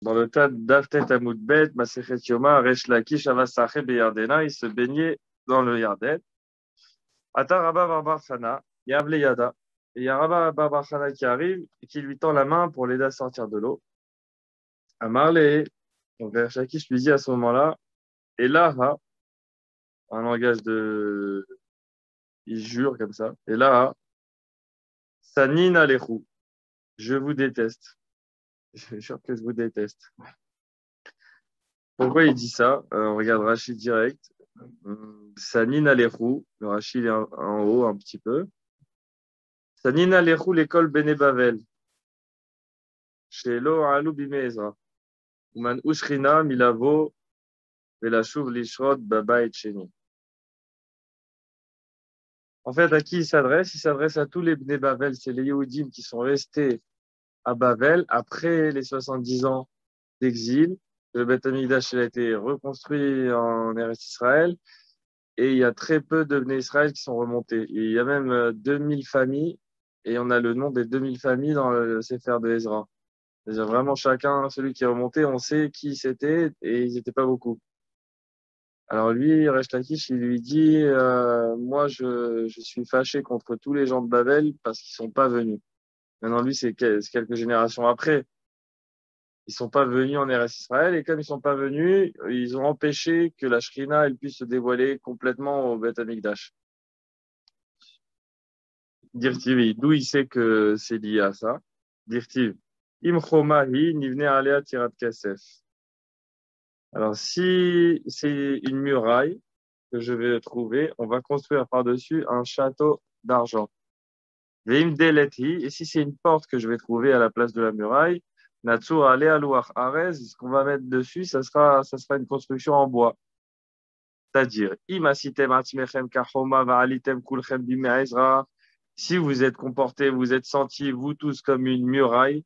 Dans le tas d'Aftet Amoudbet, Masechet Yoma, Resh Lakish, Avasache, Beyardena, il se baignait dans le Yarden. Ata Rabba Barbar Chana, Yavle Yada. Et il y a Rabba Barbar Chana qui arrive et qui lui tend la main pour l'aider à sortir de l'eau. Amarle, donc Resh Lakish lui dit à ce moment-là, et là, un langage de. Il jure comme ça. Et là, Sanina Lechou, je vous déteste. Je jure que je vous déteste. Pourquoi il dit ça? On regarde Rachid direct. Sanina Lechou, le Rachid est en haut un petit peu. Sanina Lechou, l'école Bene Bavel. Shelo Alou Bime Ezra. Uman Ushrina Milavo Velashuv Lishrod Baba et Cheni. En fait, à qui il s'adresse? Il s'adresse à tous les Bene Bavel. C'est les Yehudim qui sont restés à Bavel après les 70 ans d'exil. Le Beth Amikdash a été reconstruit en Eretz Israël et il y a très peu de Bnei Israël qui sont remontés. Et il y a même 2000 familles et on a le nom des 2000 familles dans le Sefer de Ezra. C'est-à-dire vraiment chacun, celui qui est remonté, on sait qui c'était et ils n'étaient pas beaucoup. Alors lui, Resh Lakish, il lui dit moi je suis fâché contre tous les gens de Babel parce qu'ils sont pas venus. Maintenant lui, c'est quelques générations après. Ils sont pas venus en Eretz Israël et comme ils sont pas venus, ils ont empêché que la Shrina elle puisse se dévoiler complètement au Beth Amikdash. Dirtiv, d'où il sait que c'est lié à ça. Dirtiv, Im chomahi nivne alea tirat kasef. Alors si c'est une muraille que je vais trouver, on va construire par-dessus un château d'argent. Veim deleti, et si c'est une porte que je vais trouver à la place de la muraille, Natsur alea louach arez, ce qu'on va mettre dessus, ça sera une construction en bois. C'est-à-dire, si vous êtes comportés, vous êtes sentis, vous tous, comme une muraille,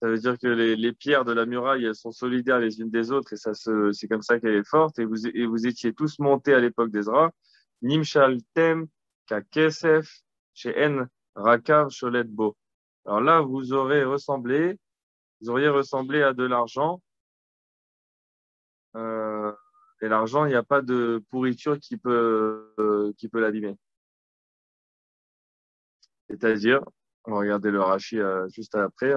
ça veut dire que les pierres de la muraille, elles sont solidaires les unes des autres et c'est comme ça qu'elle est forte. Et vous étiez tous montés à l'époque d'Ezra. Nimshaltem ka kesef she'en rakav sholet bo. Alors là, vous auriez ressemblé à de l'argent. Euh, et l'argent, il n'y a pas de pourriture qui peut l'abîmer. C'est-à-dire, on va regarder le Rashi juste après.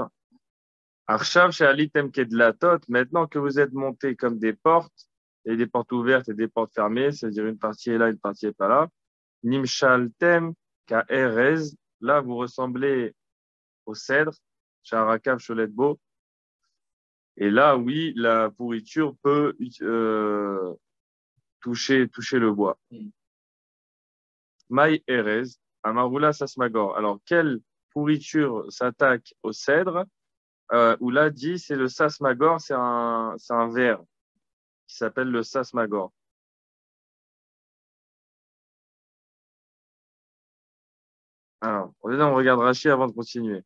Arshav she'alitem kedlatot, maintenant que vous êtes montés comme des portes, et des portes ouvertes et des portes fermées, c'est-à-dire une partie est là, une partie n'est pas là. Nimshaltem ka erez, là vous ressemblez au cèdre, sharakav sholetbo. Et là, oui, la pourriture peut toucher le bois. Maï erez, amarula sasmagor. Alors, quelle pourriture s'attaque au cèdre? Où là dit, c'est le sasmagor, c'est un ver qui s'appelle le sasmagor. Alors, on regarde Rashi avant de continuer.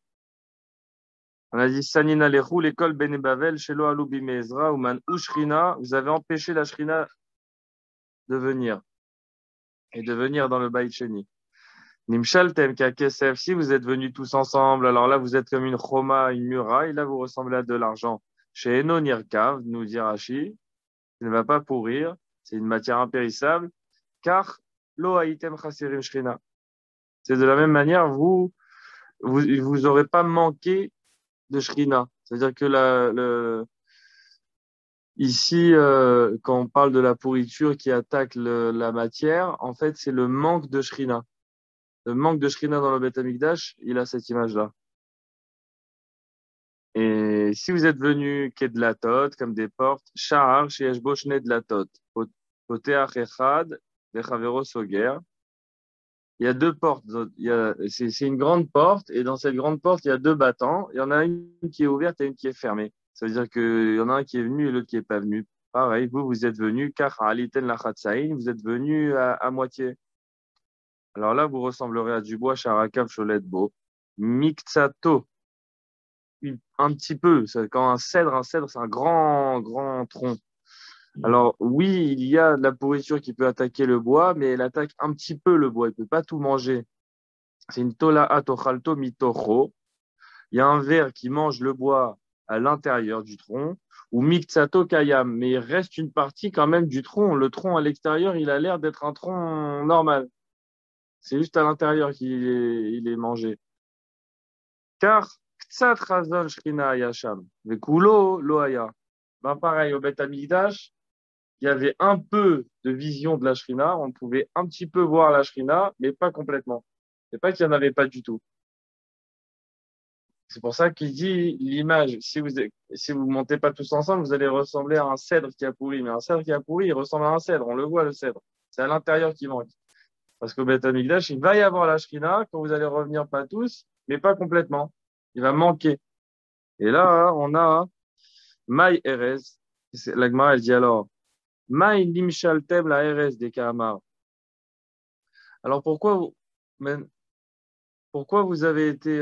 On a dit Sanina Lechou, l'école Bene Bavel, Shelo Alou Bime Ezra, Uman Ushrina, vous avez empêché la Shrina de venir et de venir dans le Baït Sheni. Nimshaltem ka kesef, si vous êtes venus tous ensemble, alors là vous êtes comme une choma, une muraille, là vous ressemblez à de l'argent. Chez Eno Nirkav, nous dit Rashi, il ne va pas pourrir, c'est une matière impérissable, car lo haïtem chaserim Shrina. C'est de la même manière, vous aurez pas manqué de Shrina. C'est-à-dire que ici, quand on parle de la pourriture qui attaque la matière, en fait, c'est le manque de Shrina. Le manque de Shrina dans le Beth Amikdash, il a cette image-là. Et si vous êtes venus kedlatot, comme des portes, sha'ar sheyesh bo shne dlatot, poteach echad vechavero soger. Il y a deux portes. C'est une grande porte, et dans cette grande porte, il y a deux battants. Il y en a une qui est ouverte et une qui est fermée. Ça veut dire qu'il y en a un qui est venu et l'autre qui n'est pas venu. Pareil, vous êtes venu, car aliten lachatsaïn, vous êtes venu à moitié. Alors là, vous ressemblerez à du bois, charakav, cholet, beau. Miktsato, un petit peu. Quand un cèdre, c'est un grand, grand tronc. Alors oui, il y a de la pourriture qui peut attaquer le bois, mais elle attaque un petit peu le bois. Il ne peut pas tout manger. C'est une tola atochalto mitocho. Il y a un ver qui mange le bois à l'intérieur du tronc, ou Miktsato Kayam, mais il reste une partie quand même du tronc. Le tronc à l'extérieur, il a l'air d'être un tronc normal. C'est juste à l'intérieur qu'il est mangé. Car Ktsat Razon Shrina Yasham, Vekulo Loaya. Ben pareil, au Beth Amikdash, il y avait un peu de vision de la Shrina, on pouvait un petit peu voir la Shrina, mais pas complètement. C'est pas qu'il n'y en avait pas du tout. C'est pour ça qu'il dit l'image, si vous montez pas tous ensemble, vous allez ressembler à un cèdre qui a pourri. Mais un cèdre qui a pourri, il ressemble à un cèdre, on le voit le cèdre. C'est à l'intérieur qui manque. Parce qu'au Beth Amikdash, il va y avoir la Shrina quand vous allez revenir pas tous, mais pas complètement. Il va manquer. Et là, on a Maï Erez. L'Agmara, elle dit alors, Maï Nimshaltem la Erez des Kahamar. Alors pourquoi vous avez été,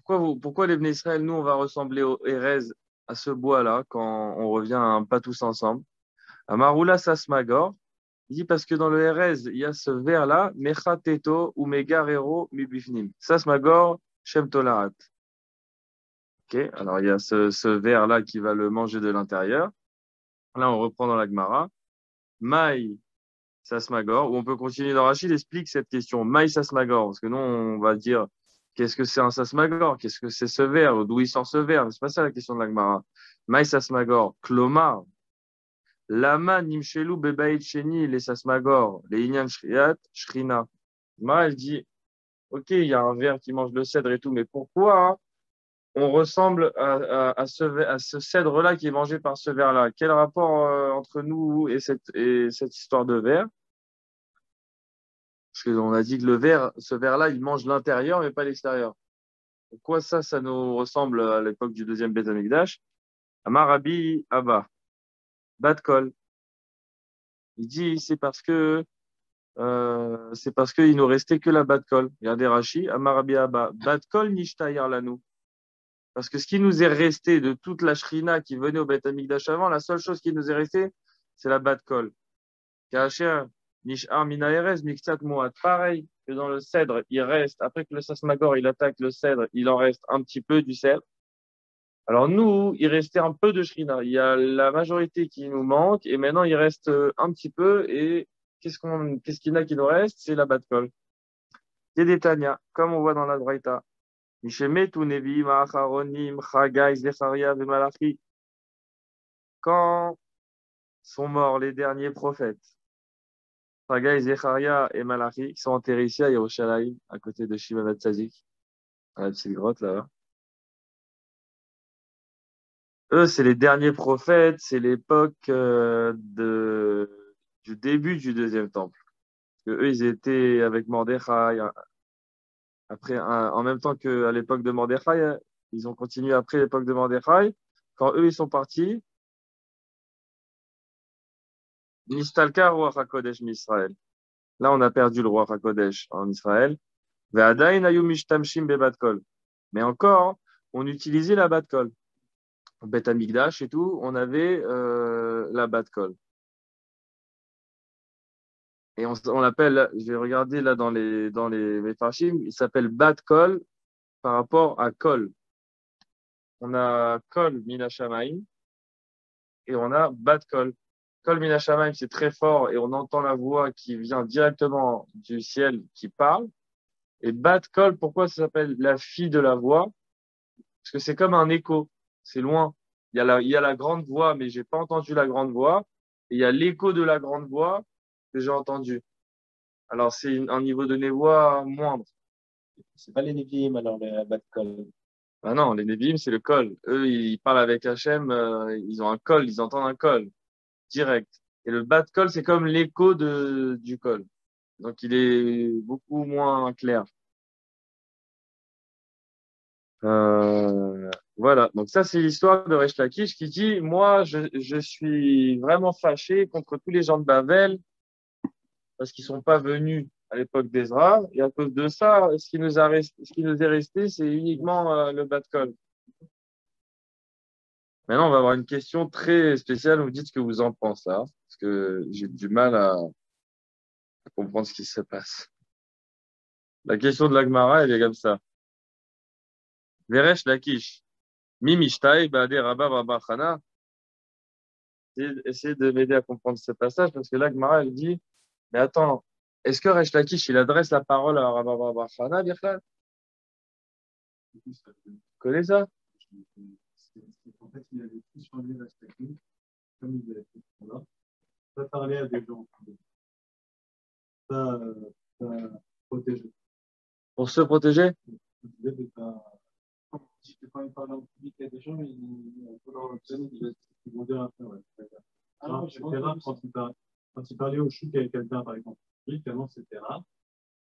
pourquoi les Bnei Israël, nous, on va ressembler au Erez, à ce bois-là, quand on revient pas tous ensemble? Amaroula Sasmagor, il dit parce que dans le Erez, il y a ce vers-là, Mecha Teto ou Megarero Mibifnim. Sasmagor Shem Tolarat. Ok, alors il y a ce vers-là qui va le manger de l'intérieur. Là, on reprend dans la Gemara. Maï Sasmagor, ou on peut continuer dans Rachid, explique cette question. Maï Sasmagor, parce que nous, on va dire, qu'est-ce que c'est un Sasmagor? Qu'est-ce que c'est ce vers? D'où il sort ce vers? C'est pas ça la question de la Gemara. Maï Sasmagor, Klomar, Lama Nimshelu Bebaït Sheni, les Sasmagor, les Inyan Shriat, Shrina. Elle dit, ok, il y a un ver qui mange le cèdre et tout, mais pourquoi on ressemble à ce cèdre-là qui est mangé par ce ver-là? Quel rapport entre nous et cette histoire de ver? Parce qu'on a dit que ce ver-là, il mange l'intérieur, mais pas l'extérieur. Pourquoi ça nous ressemble à l'époque du deuxième Beth Amikdash? Amarabi Abba, Bat Kol. Il dit c'est parce qu'il nous restait que la Bat Kol. Regardez Rashi, Amarabi Abba, Bat Kol Nishtayar Lanou. Parce que ce qui nous est resté de toute la Shrina qui venait au Beth Amikdash avant, la seule chose qui nous est restée, c'est la Bat Kol. Kacher, Nishar Minaerez, Miktsat Moat. Pareil que dans le cèdre, il reste, après que le Sasmagor il attaque le cèdre, il en reste un petit peu du cèdre. Alors nous, il restait un peu de Shrina. Il y a la majorité qui nous manque et maintenant il reste un petit peu. Et qu'est-ce qu'il y a qui nous reste? C'est la Bat Kol. C'est des Tanya, comme on voit dans la Braïta. Mishemetu Nevi'im Acharonim Chagai Zecharia Vemalachi. Quand sont morts les derniers prophètes, Chagai, Zecharia et Malachi, qui sont enterrés ici à Yerushalayim, à côté de Shimon Hatzadik, à la petite grotte là-bas. Eux, c'est les derniers prophètes, c'est l'époque du début du deuxième temple. Parce que eux, ils étaient avec Mordechai. Après, en même temps qu'à l'époque de Mordechai, ils ont continué après l'époque de Mordechai. Quand eux, ils sont partis, Nistalka, roi HaKodesh Israël. Là, on a perdu le roi HaKodesh en Israël. Ve'adain hayu mishtamshim bebat kol. Mais encore, on utilisait la bat kol. Au Beth Amikdash et tout, on avait la bat kol. Et on l'appelle, je vais regarder là dans les Mefarshim, il s'appelle bat kol par rapport à kol. On a kol minashamaim et on a bat kol. Kol minashamaim, c'est très fort et on entend la voix qui vient directement du ciel qui parle. Et bat kol, pourquoi ça s'appelle la fille de la voix? Parce que c'est comme un écho, c'est loin. Il y a la grande voix, mais j'ai pas entendu la grande voix. Et il y a l'écho de la grande voix que j'ai entendu. Alors c'est un niveau de voix moindre. C'est pas les Nevi'im, alors, le Bat Kol. Ah non, les Nevi'im, c'est le col. Eux, ils parlent avec Hachem, ils ont un col, ils entendent un col, direct. Et le bas de col, c'est comme l'écho du col. Donc il est beaucoup moins clair. Voilà, donc ça c'est l'histoire de Resh Lakish qui dit, moi je suis vraiment fâché contre tous les gens de Bavel parce qu'ils sont pas venus à l'époque d'Ezra et à cause de ça, ce qui nous est resté, c'est uniquement le bas de col. Maintenant, on va avoir une question très spéciale. Vous dites ce que vous en pensez, hein, parce que j'ai du mal à comprendre ce qui se passe. La question de l'Agmara, elle est comme ça. Veresh Lakish. Mimishtai, Baade Rabba Rabba Chana. Essayez de m'aider à comprendre ce passage parce que là, Gemara, elle dit, mais attends, est-ce que Resh Lakish, il adresse la parole à Rabba Rabba Chana, Birklan? Tu connais ça? En fait, il avait tout changé la technique, comme il avait fait là. Pas parler à des gens, pas, pas protéger. Pour se protéger? Quand il parle en public à des gens, il faut leur dire ils vont dire après, ouais. Alors, c'était rare quand il parlait au chouk avec quelqu'un, par exemple. Avant, c'était rare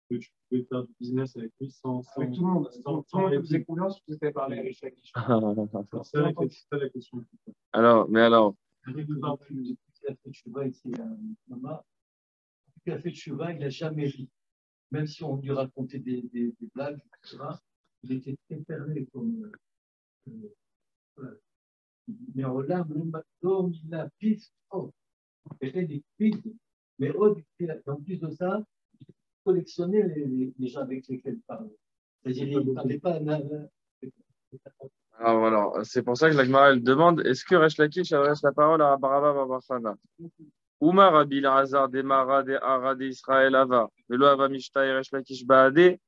que tu pouvais faire du business avec lui avec tout le monde. Tout le monde faisait confiance, tu pouvais parler avec chaque C'est ça la question. Alors, mais alors. Il a fait Chouva ici à Mama. Il a fait Chouva, il n'a jamais ri. Même si on lui racontait des blagues, etc., il était très fermé comme. Mais en larmes, il a pisse. Il fait des quiz. Mais en plus de ça, il collectionnait les gens avec lesquels il parlait. C'est-à-dire, il ne parlait pas. Alors voilà, c'est pour ça que la Gemara elle demande est-ce que Resh Lakish adresse la parole à Rabba Rabba Chana? Oumar Rabbi Lazar de Mara de Ara de Israël Ava, Velo Ava Mishtai Resh Lakish Baade.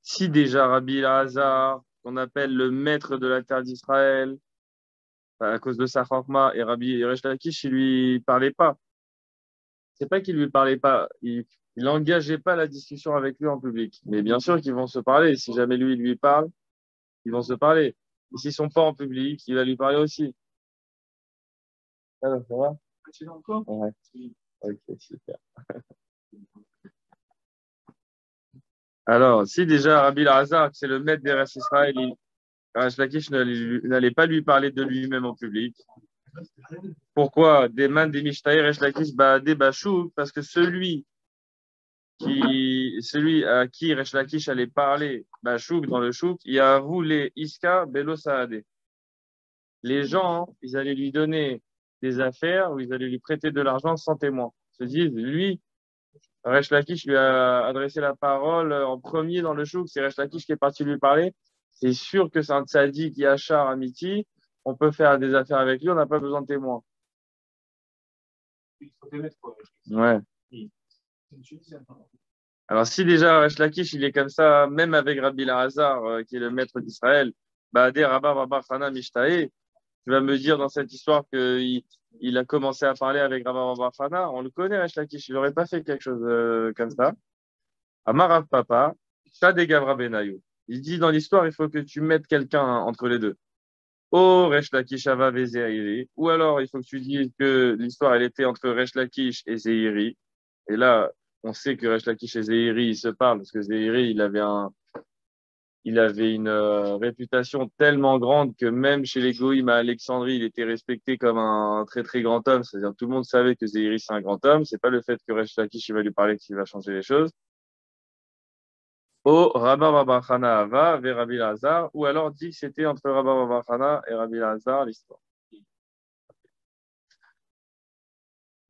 Si déjà Rabbi Lazar, qu'on appelle le maître de la terre d'Israël, à cause de sa chorma, et Rabbi Resh Lakish, il lui parlait pas. C'est pas qu'il lui parlait pas, il n'engageait pas la discussion avec lui en public. Mais bien sûr qu'ils vont se parler. Si jamais lui, il lui parle, ils vont se parler. Et s'ils sont pas en public, il va lui parler aussi. Alors, ça va? Tu l'as encore? Ouais. Ok, super. Alors, si déjà Rabbi Lazar, c'est le maître des restes Israël, Resh Lakish n'allait pas lui parler de lui-même en public. Pourquoi? Des mains des Mishtaï, Resh Lakish, des Bachou, parce que celui à qui Resh Lakish allait parler, Bachouk, dans le chouk, il a voulu Iska Belo Saadé. Les gens, ils allaient lui donner des affaires ou ils allaient lui prêter de l'argent sans témoin. Ils se disent, lui, Resh Lakish lui a adressé la parole en premier dans le chouk, c'est Resh Lakish qui est parti lui parler. C'est sûr que c'est un tzaddik, Yachar, Amiti. On peut faire des affaires avec lui, on n'a pas besoin de témoins. Ouais. Alors, si déjà Resh Lakish, il est comme ça, même avec Rabbi Lazar, qui est le maître d'Israël, Baadé Rabba Rabba Chana Mishtae, tu vas me dire dans cette histoire qu'il a commencé à parler avec Rabba Rabba Chana. On le connaît, Resh Lakish, il n'aurait pas fait quelque chose comme ça. Amarav Papa, Shade Gavra Benayu. Il dit dans l'histoire, il faut que tu mettes quelqu'un entre les deux. Oh, Resh Lakish Ava Zeiri. Ou alors, il faut que tu dises que l'histoire, elle était entre Resh Lakish et Zeiri. Et là, on sait que Resh Lakish et Zeiri, ils se parlent parce que Zeiri, il avait une réputation tellement grande que même chez les Goïms à Alexandrie, il était respecté comme un très très grand homme. C'est-à-dire tout le monde savait que Zeiri, c'est un grand homme. C'est pas le fait que Resh Lakish il va lui parler qui va changer les choses. Au Rabba Rabba Chana Ava vers Rabbi Lazar, ou alors dit que c'était entre Rabba Rabba Chana et Rabbi Lazar l'histoire.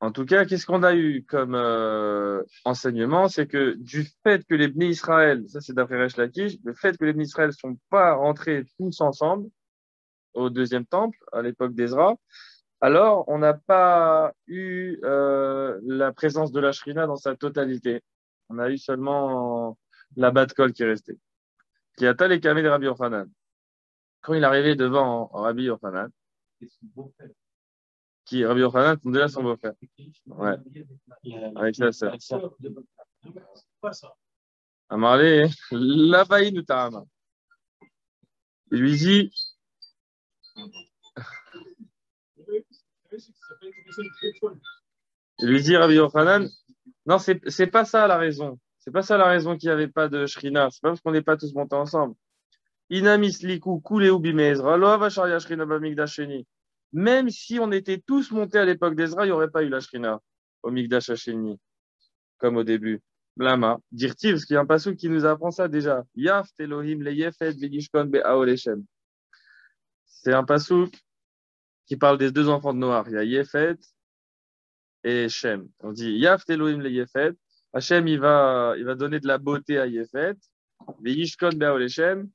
En tout cas, qu'est-ce qu'on a eu comme enseignement? C'est que du fait que les Bnei Israël, ça c'est d'après Resh Lakish, le fait que les Bnei Israël ne sont pas rentrés tous ensemble au deuxième temple, à l'époque d'Ezra, alors on n'a pas eu la présence de la Shrina dans sa totalité. On a eu seulement la Bat Kol qui est restée. Qui a tal et Kamé de Rabbi Yochanan. Quand il est arrivé devant Rabbi Yochanan, qui Rabbi Yochanan, c'est déjà son beau-frère. Ouais. Avec sa sœur. Amarlé, là-bas, il nous t'a. Il lui dit, Rabbi Yochanan, non, c'est pas ça la raison. C'est pas ça la raison qu'il n'y avait pas de Shrina. C'est pas parce qu'on n'est pas tous montés ensemble. Inamis liku kuleu bimezra, lo hava sharia Shrina b'mikdash sheni. Même si on était tous montés à l'époque d'Ezra, il n'y aurait pas eu la Shrina au Mikdash Hasheni, comme au début. Lama, dirtiv, parce qu'il y a un passage qui nous apprend ça déjà. Yaft Elohim le Yefet v'yishkon be'aoleshem. C'est un passage qui parle des deux enfants de Noir. Il y a Yefet et Shem. On dit Yaft Elohim le Yefet. Hachem, il va donner de la beauté à Yefet. V'yishkon be'aoleshem.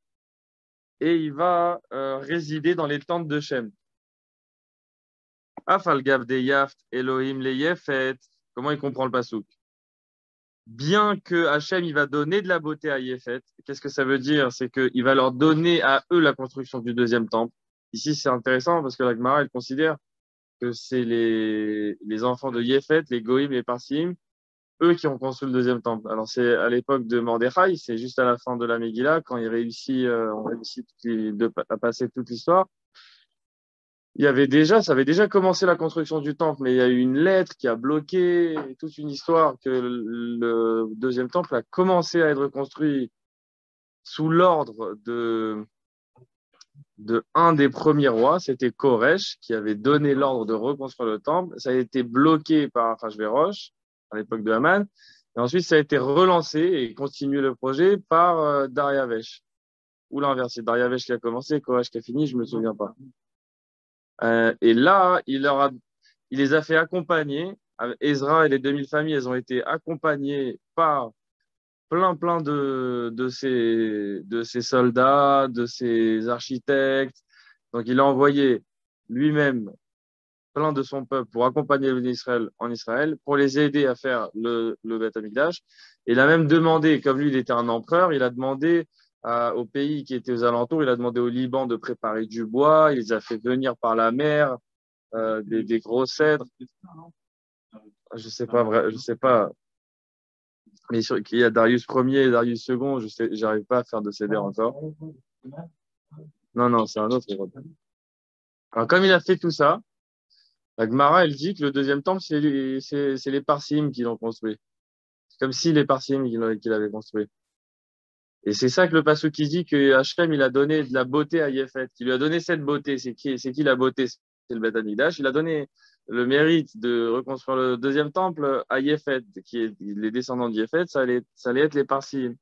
et il va résider dans les tentes de Shem. Afal gav de yaft Elohim le yefet. Comment il comprend le pasouk? Bien que Hachem il va donner de la beauté à Yefet, qu'est-ce que ça veut dire? C'est qu'il va leur donner à eux la construction du deuxième temple. Ici, c'est intéressant parce que la Gemara, elle considère que c'est les enfants de Yefet, les Goïm, les Parsim, eux qui ont construit le deuxième temple. Alors, c'est à l'époque de Mordechai, c'est juste à la fin de la Megillah, quand il réussit, on réussit à passer toute l'histoire. Ça avait déjà commencé la construction du temple, mais il y a eu une lettre qui a bloqué toute une histoire que le deuxième temple a commencé à être construit sous l'ordre de un des premiers rois, c'était Koresh, qui avait donné l'ordre de reconstruire le temple. Ça a été bloqué par Achashverosh à l'époque de Haman. Et ensuite, ça a été relancé et continué le projet par Dariavesh. Ou l'inverse, c'est Dariavesh qui a commencé, Koresh qui a fini, je ne me souviens pas. Et là, il les a fait accompagner. Ezra et les 2000 familles, elles ont été accompagnées par plein de ces soldats, de ces architectes. Donc, il a envoyé lui-même plein de son peuple pour accompagner Israël en Israël, pour les aider à faire le Beth Amikdash. Et il a même demandé, comme lui, il était un empereur, il a demandé aux pays qui étaient aux alentours, il a demandé au Liban de préparer du bois, il les a fait venir par la mer, des gros cèdres. Je sais pas vrai, je sais pas. Mais qu'il y a Darius Ier et Darius II, j'arrive pas à faire de céder encore. Non, c'est un autre. Alors, comme il a fait tout ça, la Gemara, elle dit que le deuxième temple, c'est les Parsim qui l'ont construit. C'est comme si les Parsim qui l'avaient construit. Et c'est ça que le Passouk qui dit que Hachem, il a donné de la beauté à Yefet, qui lui a donné cette beauté. C'est qui la beauté? C'est le Beth Amikdash. Il a donné le mérite de reconstruire le deuxième temple à Yefet, qui est les descendants de Yefet, ça allait être les Parsim.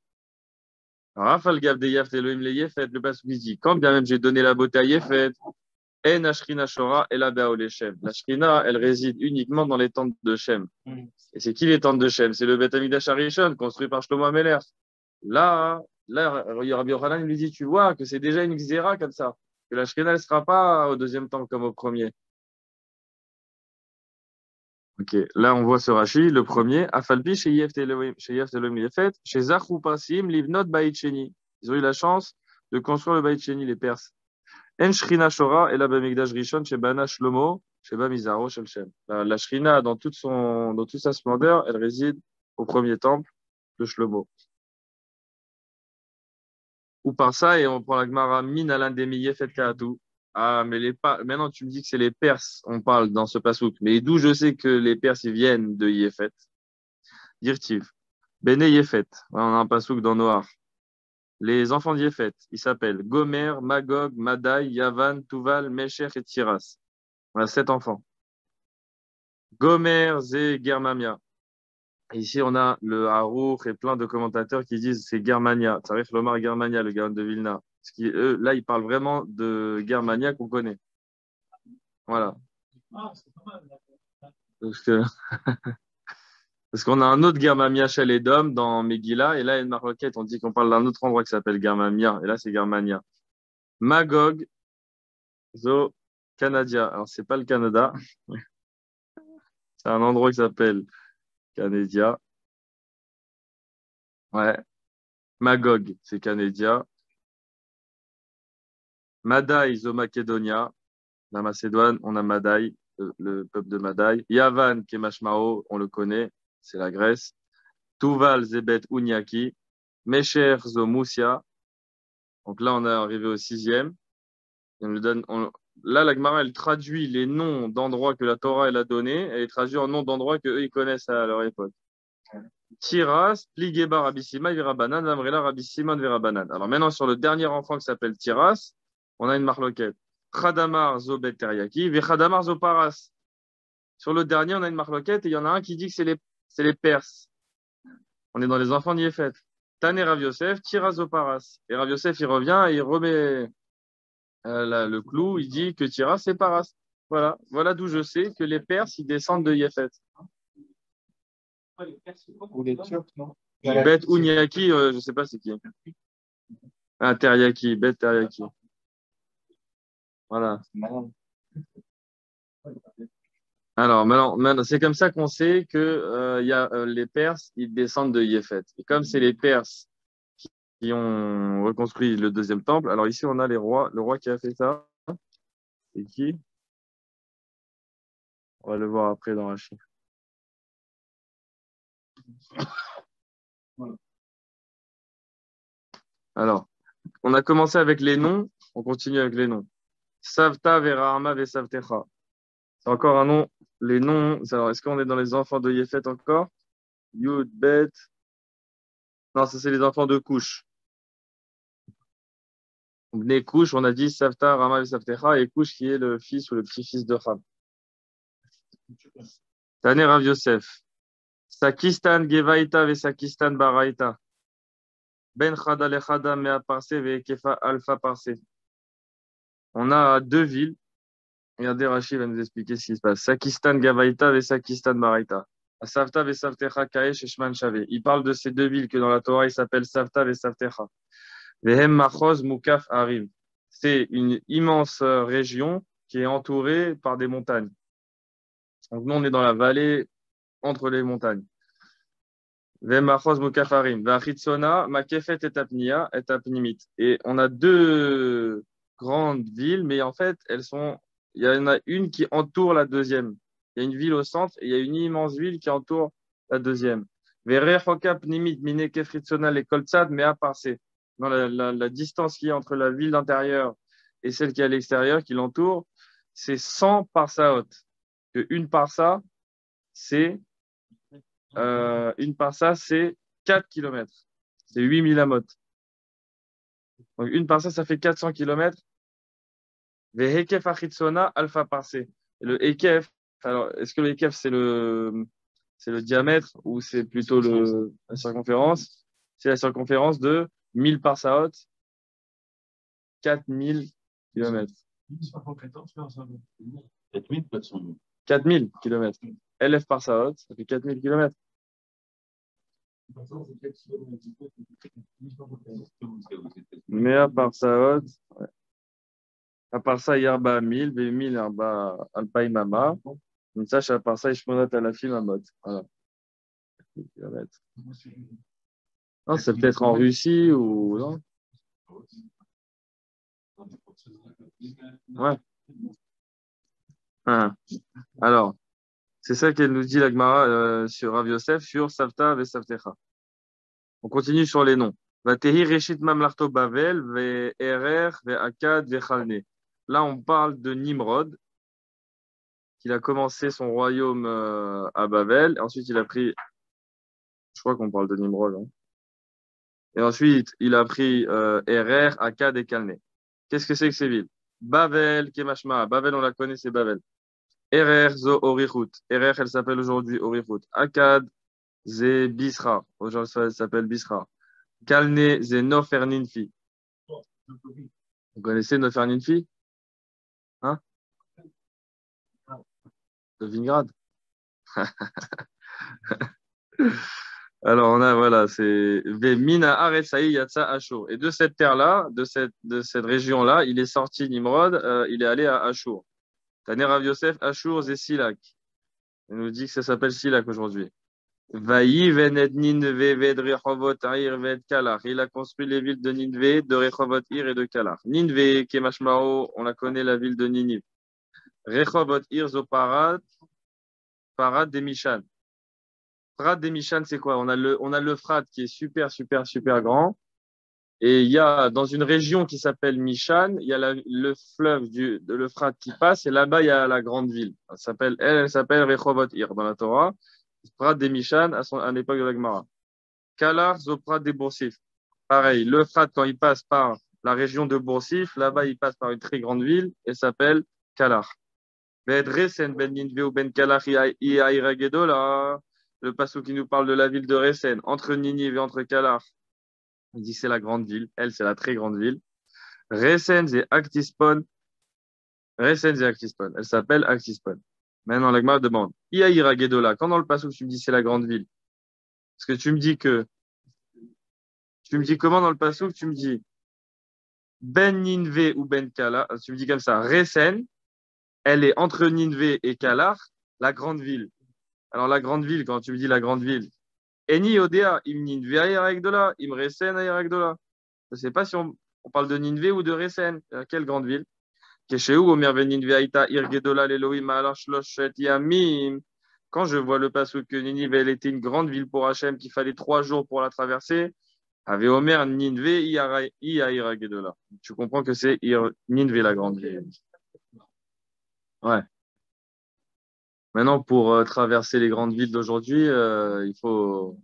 Alors, Rafal Gav de Yefet, Elohim le Yefet, le Passouk dit, quand bien même j'ai donné la beauté à Yefet, En Ashrina Shora et la Béaolé Shem. La Shrina, elle réside uniquement dans les tentes de Shem. Et c'est qui les tentes de Shem? C'est le Beth Amikdash Harishon, construit par Shlomo Ameler. Là, Rabbi Yochanan lui dit, tu vois que c'est déjà une xéra comme ça, que la Shrina ne sera pas au deuxième temple comme au premier. Ok, là on voit ce Rashi, le premier, Afalpi chez Yeft Elohim Yefet, chez Zachou Pasim, Livnot Bait Sheni. Ils ont eu la chance de construire le Bait Sheni, les Perses. En Shrina Shora et la Bamigdash Rishon chez Bana Shlomo, chez Bamizaro Shel Shem. La Shrina, dans toute sa splendeur, elle réside au premier temple de Shlomo. Ou par ça, et on prend la Gemara Min Alain Demi Yefet Kaatu. Ah, mais maintenant tu me dis que c'est les Perses, on parle dans ce pasouk. Mais d'où je sais que les Perses ils viennent de Yefet? Dirtiv. Bene Yefet. On a un pasouk dans Noir. Les enfants d'Yefet, ils s'appellent Gomer, Magog, Madai, Yavan, Tuval, Mesher et Tiras. On a 7 enfants. Gomer, Zé, Germamia. Et ici, on a le Harouk et plein de commentateurs qui disent c'est Germania. Ça arrive l'Omar Germania, le Gaon de Vilna. Parce eux, là, ils parlent vraiment de Germania qu'on connaît. Voilà. Parce qu'on a un autre Germamia chez les Dom dans Megillah. Et là, il y a une maroquette. On dit qu'on parle d'un autre endroit qui s'appelle Germamia. Et là, c'est Germania. Magog, Zo, Canadia. Alors, c'est pas le Canada. C'est un endroit qui s'appelle Canadia. Ouais. Magog, c'est Canadia. Madai, Zo, Macedonia. La Macédoine, on a Madai, le peuple de Madai. Yavan, qui est Mashmao, on le connaît, c'est la Grèce. Tuval, Zebet, Unyaki. Mesher, Zo, Moussia. Donc là, on est arrivé au 6e. Là, la Gemara, elle traduit les noms d'endroits que la Torah elle a donnés. Elle les traduit en noms d'endroits qu'eux, ils connaissent à leur époque. Tiras, Pligeba, Rabbi Simon, Virabanan, Amrela, Rabbi Simon, Virabanan. Alors maintenant, sur le dernier enfant qui s'appelle Tiras, on a une marloquette. Khadamar, Zo, Bet, Teriaki, Khadamar, Zo, Paras. Sur le dernier, on a une marloquette et il y en a un qui dit que c'est les Perses. On est dans les enfants d'Yefet. Tane Rav Yosef, Tiras, Zo, Paras. Et Rav Yosef, il revient et il remet le clou, il dit que Tiras, c'est Paras. Voilà d'où je sais que les Perses, ils descendent de Yefet. Ou les Turcs, non? Bet Unyaki, je ne sais pas c'est qui. Ah, teriyaki, bet teriyaki. Voilà. Alors, maintenant, c'est comme ça qu'on sait que les Perses, ils descendent de Yéfet. Et comme c'est les Perses qui ont reconstruit le deuxième temple, alors ici, on a les rois. Le roi qui a fait ça, c'est qui? On va le voir après dans Rachid. Alors, on a commencé avec les noms, on continue avec les noms. Savta Verahama Vesavtecha. C'est encore un nom. Les noms, alors est-ce qu'on est dans les enfants de Yéfet encore? Yud, Bet. Non, ça c'est les enfants de Couche. Donc, né Couche, on a dit Savta, Rama Vesavtecha, et Couche qui est le fils ou le petit-fils de Ham. Taner Rav Yosef. Sakistan Gevaïta Vesakistan Baraïta. Ben Chada Lechada Mea Parse Vekefa Alpha Parse. On a deux villes. Regardez, Rachid va nous expliquer ce qui se passe. Sakistan Gavaïta et Sakistan Baraïta. Savta et Savtecha Kaesh et Shman Shave. Il parle de ces deux villes que dans la Torah, ils s'appellent Savta et Savtecha. Vehem Machoz Mukaf Harim. C'est une immense région qui est entourée par des montagnes. Donc nous, on est dans la vallée entre les montagnes. Vehem Machoz Mukaf Harim. Vachitsona Makefet et Apnia et Apnimit. Et on a deux grandes villes, mais en fait, il y en a une qui entoure la deuxième. Il y a une ville au centre et il y a une immense ville qui entoure la deuxième. Dans la distance qui est entre la ville d'intérieur et celle qui est à l'extérieur, qui l'entoure, c'est 100 parsaot. Une parsa, c'est 4 km. C'est 8000 amot. Donc une parsa, ça fait 400 km. Vehekef achitsona alpha parsé. Le Ekef, alors est-ce que le Ekef c'est le diamètre ou c'est plutôt la circonférence? C'est la circonférence de 1000 parsaot, 4000 km. 4000 km. LF parsaot, ça fait 4000 km. Mais à parsaot, ouais. À part ça, il y a 1000, 1000, il y a Alpaïmama. Donc, ça, à part ça, je peux noter à la film à mode. Voilà. Non, c'est peut-être en Russie ou non? Ouais. Ah. Alors, c'est ça qu'elle nous dit la Gemara sur Rav Yosef, sur Savta et Savtecha. On continue sur les noms. Vatehi Reshit Mamlarto Bavel, Ve'erer, Ve'akad, Ve'chalne. Là, on parle de Nimrod, qu'il a commencé son royaume à Bavel. Ensuite, il a pris. Je crois qu'on parle de Nimrod. Hein. Et ensuite, il a pris Erer, Akkad et Calné. Qu'est-ce que c'est que ces villes? Bavel, Kemashma. Bavel, on la connaît, c'est Bavel. Erer, Zo, Orichut. Erer, elle s'appelle aujourd'hui Orichut. Akkad, Ze, Bisra. Aujourd'hui, elle s'appelle Bisra. Calné, Ze, Noferninfi. Vous connaissez Noferninfi? Hein? De Vingrad. Alors, on a, voilà, c'est Vemina Aretsaï Yatsa Ashur. Et de cette terre-là, de cette région-là, il est sorti Nimrod, il est allé à Ashur. Taner Rav Yosef, Ashur, c'est Silak. Il nous dit que ça s'appelle Silak aujourd'hui. Vaï Venet Ninve Ved Rechovot Ir Ved Kalar. Il a construit les villes de Ninve, de Rechovot Ir et de Kalar. Ninve, Kemashmao, on la connaît, la ville de Ninive. Rechovot Ir Zoparat, Parat de Mishan. Prat des Mishan, c'est quoi? On a le Frat qui est super, super, super grand. Et il y a, dans une région qui s'appelle Mishan, il y a le fleuve le Frat qui passe. Et là-bas, il y a la grande ville. Elle s'appelle Rechovot Ir dans la Torah. Prat des Mishan à l'époque de la Gemara. Kalar, Zoprat des Boursif. Pareil, le Frat, quand il passe par la région de Boursif, là-bas, il passe par une très grande ville et s'appelle Kalar. Vedresen ben Ninve ou ben Kalar là. Le passage qui nous parle de la ville de Resen, entre Ninive et entre Kalar. Il dit que c'est la grande ville. Elle, c'est la très grande ville. Resen, c'est Actispon. Resen, c'est Actispon. Elle s'appelle Actispon. Maintenant, la Gemara demande Iaïra Gedola. Quand dans le passage, tu me dis c'est la grande ville, parce que tu me dis comment dans le passage, tu me dis Ben Ninve ou Ben Kala, tu me dis comme ça, Resen, elle est entre Ninve et Kalar, la grande ville. Alors la grande ville, quand tu me dis la grande ville, Eni Odea, im Ninve Ayaragdola, im Resen Ayaragdola. Je ne sais pas si on parle de Ninve ou de Resen. Quelle grande ville? Keshehu Omer ben Ninve Aïta Irgedola l'Elohim Alach Shloshet Yamim. Quand je vois le passage que Ninive elle était une grande ville pour Hachem, qu'il fallait 3 jours pour la traverser, avait Omer Ninve Iaira Gedola. Tu comprends que c'est Ninve la grande ville. Ouais. Maintenant, pour traverser les grandes villes d'aujourd'hui, il faut.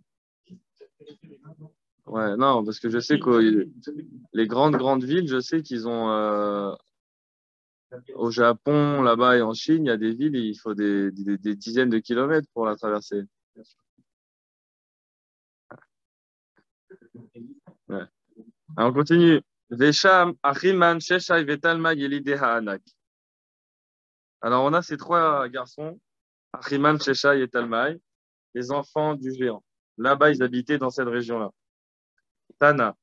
Ouais, non, parce que je sais que les grandes villes, je sais qu'ils ont. Au Japon, là-bas et en Chine, il y a des villes, il faut des dizaines de kilomètres pour la traverser. Ouais. Alors, on continue. Vesham, Achiman, Sheshai, Vetalma, Yelideha, Anak. Alors, on a ces 3 garçons, Achiman, Sheshai et Talmai, les enfants du géant. Là-bas, ils habitaient dans cette région-là. Tana,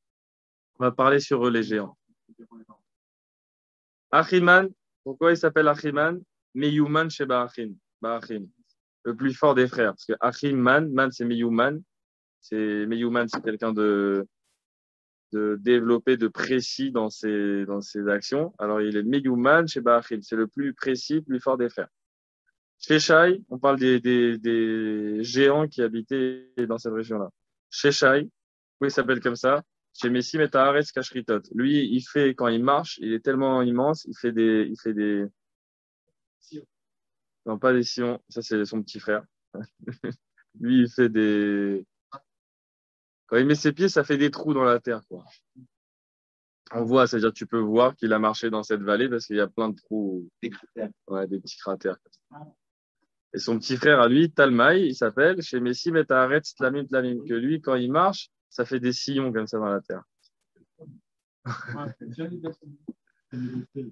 on va parler sur eux, les géants. Achiman, pourquoi il s'appelle Achiman? Meyuman chez Barachim. Le plus fort des frères. Parce que Achiman, Man, c'est Meyuman. Meyuman, c'est quelqu'un de développé, de précis dans ses actions. Alors, il est Meyuman chez Barachim. C'est le plus précis, plus fort des frères. Sheshai, on parle des géants qui habitaient dans cette région-là. Sheshai, pourquoi il s'appelle comme ça? Chez Messim et Taharetz Kashritot. Lui, quand il marche, il est tellement immense, il fait des, non, pas des sillons, ça c'est son petit frère. Lui, il fait quand il met ses pieds, ça fait des trous dans la terre, quoi. On voit, c'est-à-dire tu peux voir qu'il a marché dans cette vallée parce qu'il y a plein de trous. Des cratères. Ouais, des petits cratères. Et son petit frère à lui, Talmaï, il s'appelle, chez Messim et Taharetz Tlamim Tlamim, que lui, quand il marche, ça fait des sillons comme ça dans la terre.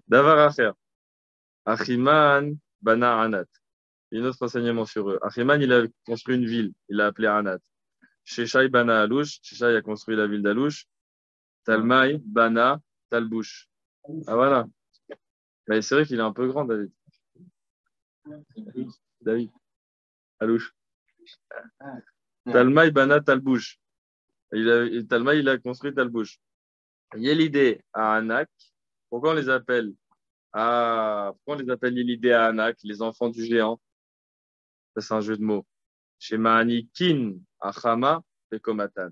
Davar à faire. Achiman, Bana Anat. Il y a un autre enseignement sur eux. Achiman, il a construit une ville, il l'a appelée Anat. Sheshai Bana Alouche, Sheshai a construit la ville d'Alouche. Talmaï, Bana, Talbouche. Ah voilà. Mais c'est vrai qu'il est un peu grand, David. Alouche. Talmaï, Bana, Talbouche. Talmaï, il a construit Talbouche. Yélidé à Anak. Pourquoi on les appelle Yélidé à Anak, les enfants du géant? Ça, c'est un jeu de mots. Chez Ma'anikin, Achama, et Komatan.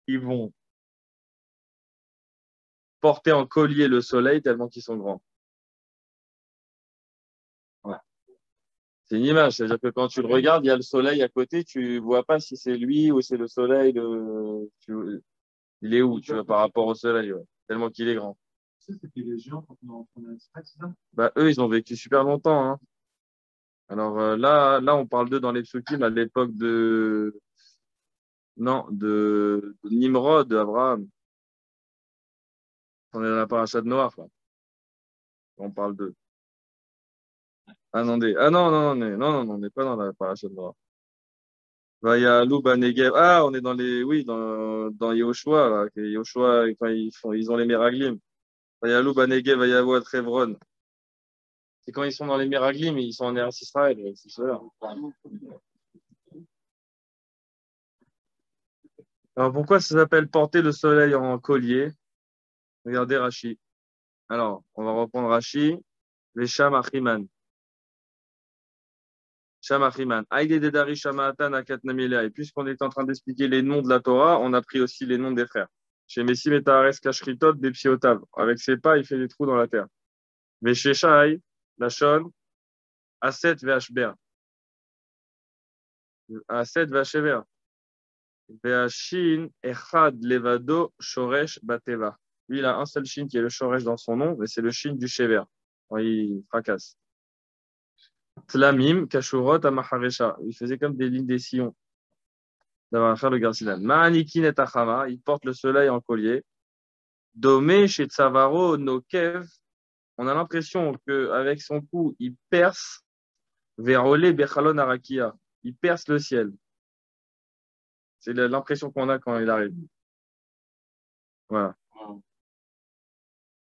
Ils vont porter en collier le soleil tellement qu'ils sont grands. Ouais. C'est une image, c'est-à-dire que quand tu le regardes, il y a le soleil à côté, tu vois pas si c'est lui ou c'est le soleil. Il est où, tu vois, par rapport au soleil, ouais. Tellement qu'il est grand. C'était les géants quand on a extrait, c'est ça? Bah, eux, ils ont vécu super longtemps, hein. Alors là, on parle d'eux dans les psukim à l'époque de Nimrod, d'Abraham. On est dans la paracha de Noach, là. On parle d'eux. Ah non, on n'est pas dans la paracha de Noach. Vayalou Banegev. Ah, on est dans Yoshua, là. Yoshua, quand ils ont les Meraglim. Vayalou Banegev, Vayavo à Trevron. C'est quand ils sont dans les Meraglim, ils sont en Eretz Israël, c'est cela. Alors pourquoi ça s'appelle porter le soleil en collier? Regardez Rashi. Alors, on va reprendre Rashi. Les Sham Achiman. Sham Achiman. Aïdé Dedari Shamatan Akatnamilea. Et puisqu'on est en train d'expliquer les noms de la Torah, on a pris aussi les noms des frères. Chez Messim et Tahares Kashritot, des Psiotav. Avec ses pas, il fait des trous dans la terre. Mais chez Shai, Lachon, Aset Vashber. Aset Vashever. Veashin Echad Levado Shoresh Bateva. Lui, il a un seul shin qui est le Shoresh dans son nom, mais c'est le shin du Shever. Il fracasse. Tlamim, Kashurot, Amaharesha. Il faisait comme des lignes des sillons. D'avoir à faire le Garcinan. Ma'anikin et Achama. Il porte le soleil en collier. Domé chez Tsavaro, Nokev. On a l'impression qu'avec son cou, il perce Verolé Bechalon Arakia. Il perce le ciel. C'est l'impression qu'on a quand il arrive. Voilà.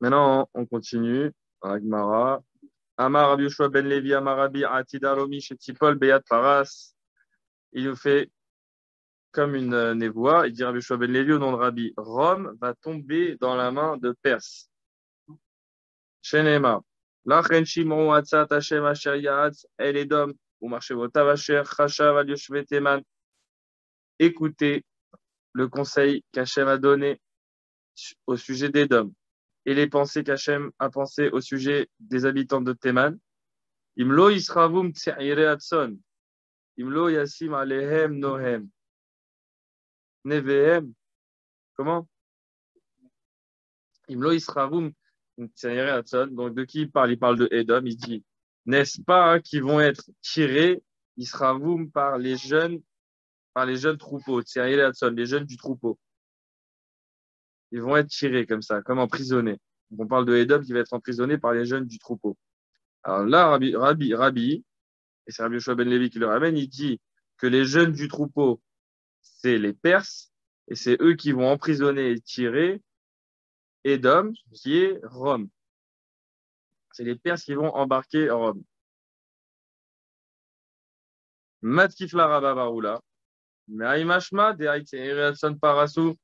Maintenant, on continue. Agmara. Amar Rabbi Yoshua ben Levi, Amar Rabbi Atida Romi Shetipol Beyat Paras. Il nous fait comme une névoie. Il dit Rabbi Yoshua ben Levi au nom de Rabbi. Rome va tomber dans la main de Perse. Shenema. Lachen Shimon Atzat Hashem Asher Yahatz El Edom ou Marchevotav Asher Chashav Al Yoshve Teman. Écoutez le conseil qu'Hachem a donné au sujet d'Edom et les pensées qu'Hachem a pensées au sujet des habitants de Théman. Imlo Yisravum Tseire Atson. Imlo Yasim Alehem Nohem. Nevehem. Comment? Imlo Yisravum Tseire Atson. Donc, de qui il parle? Il parle de Edom. Il dit, n'est-ce pas qu'ils vont être tirés, Yisravum, par les jeunes troupeaux, Tseire Atson, les jeunes du troupeau. Ils vont être tirés comme ça, comme emprisonnés. Donc, on parle de Edom qui va être emprisonné par les jeunes du troupeau. Alors là, Rabbi, et c'est Rabbi Yoshua ben Levi qui le ramène, il dit que les jeunes du troupeau, c'est les Perses, et c'est eux qui vont emprisonner et tirer Edom, qui est Rome. C'est les Perses qui vont embarquer Rome. Matkifla Rabba Baroula, Me'aimashma, de Haïtse Parasou.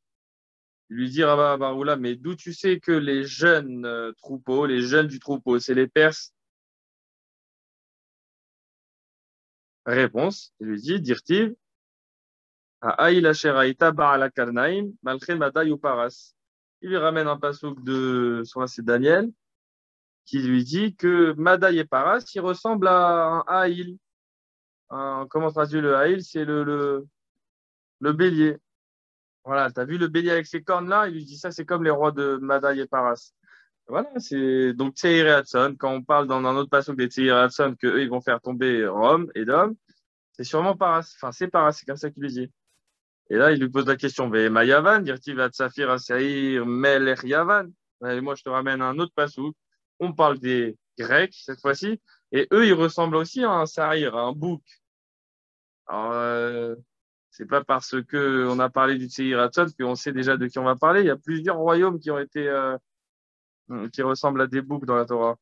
Il lui dit Rabba Baroula, mais d'où tu sais que les jeunes troupeaux, les jeunes du troupeau, c'est les Perses? Réponse, il lui dit, Dirtiv, Ha'aïl Asher Haïta Ba'ala Karnaim, Malchen Madaï ou Paras. Il lui ramène un passouk de, c'est Daniel, qui lui dit que Madaï et Paras, il ressemble à un Haïl. Comment traduire le Haïl? C'est le bélier. Voilà, tu as vu le bélier avec ses cornes là? Il lui dit ça, c'est comme les rois de Madaï et Paras. Voilà, c'est donc Tseir et Hatson. Quand on parle dans un autre passouk des Tseir et Hatson, qu'eux, ils vont faire tomber Rome et Dom, c'est sûrement Paras. Enfin, c'est Paras, c'est comme ça qu'il lui dit. Et là, il lui pose la question, ma Yavan, dit-il, va Tsafir Asaïr Melech Yavan. Et moi, je te ramène un autre passouk. On parle des Grecs cette fois-ci. Et eux, ils ressemblent aussi à un Saïr, à un bouc. Alors, c'est pas parce que on a parlé du Tseir Hatson qu'on sait déjà de qui on va parler. Il y a plusieurs royaumes qui ont été, qui ressemblent à des boucs dans la Torah.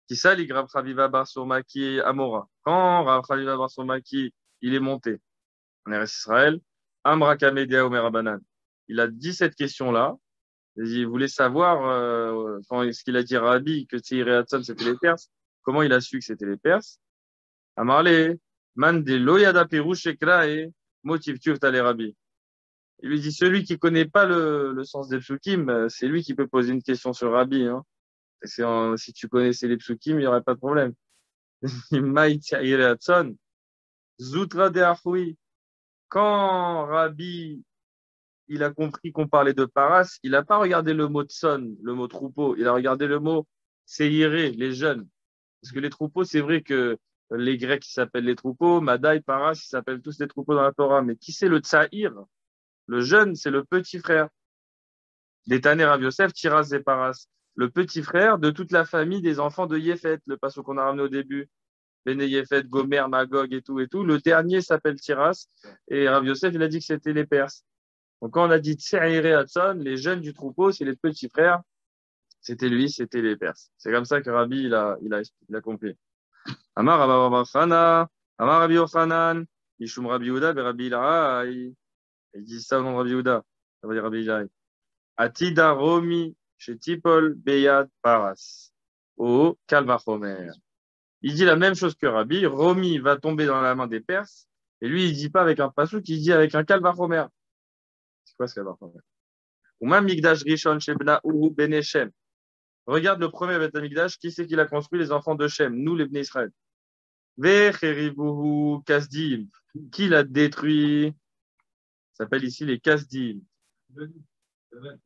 Qui ça, les Rav Chaviva Bar Surmaki Amora. Quand Rav Chaviva Bar Surmaki, il est monté en Eretz Israël, Amra Kamedea Omer Abanan. Il a dit cette question-là. Il voulait savoir, quand ce qu'il a dit à Rabbi, que Tseir et Hatson, c'était les Perses. Comment il a su que c'était les Perses? Amarle, man de loyada perush ekrae, motiv tuv tale Rabbi. Il lui dit, celui qui connaît pas le sens des psukim, c'est lui qui peut poser une question sur Rabbi, hein. Si tu connaissais les psukim, il n'y aurait pas de problème. Maï Tseir et Hatson, Zoutra de Achoui. Quand Rabbi il a compris qu'on parlait de Paras, il n'a pas regardé le mot tson, le mot troupeau, il a regardé le mot seiré, les jeunes. Parce que les troupeaux, c'est vrai que les Grecs, ils s'appellent les troupeaux, Madaï, Paras, ils s'appellent tous les troupeaux dans la Torah. Mais qui c'est le tsahir? Le jeune, c'est le petit frère. D'Etané Rav Yosef, Tiras et Paras. Le petit frère de toute la famille des enfants de Yéphet, le passage qu'on a ramené au début. Béné Yéphet, Gomer, Magog et tout et tout. Le dernier s'appelle Tiras. Et Rav Yosef, il a dit que c'était les Perses. Donc, quand on a dit Tseir et Hatson, les jeunes du troupeau, c'est les petits frères. C'était lui, c'était les Perses. C'est comme ça que Rabbi, il a compris. Amar Rabbi Yochanan, Amar Rabbi Yochanan, Ishum Rabbi Yehuda, Rabbi Ilaï. Il dit ça au nom de Rabbi Yehuda. Ça veut dire Rabbi Ilaï. Atida Romi, chez Tipol, Beyad, Paras. Au Kalvachomer. Il dit la même chose que Rabbi. Romi va tomber dans la main des Perses. Et lui, il dit pas avec un passouk, il dit avec un Kalvachomer. C'est quoi ce Kalvachomer? Ou même Migdash Rishon Shebna Uru Bene Shem. Regarde le premier Beth Amikdash, qui c'est qui l'a construit? Les enfants de Shem, nous les Bnei Israël. Vecheribuhu Kasdim. Qui l'a détruit? Ça s'appelle ici les Kasdim.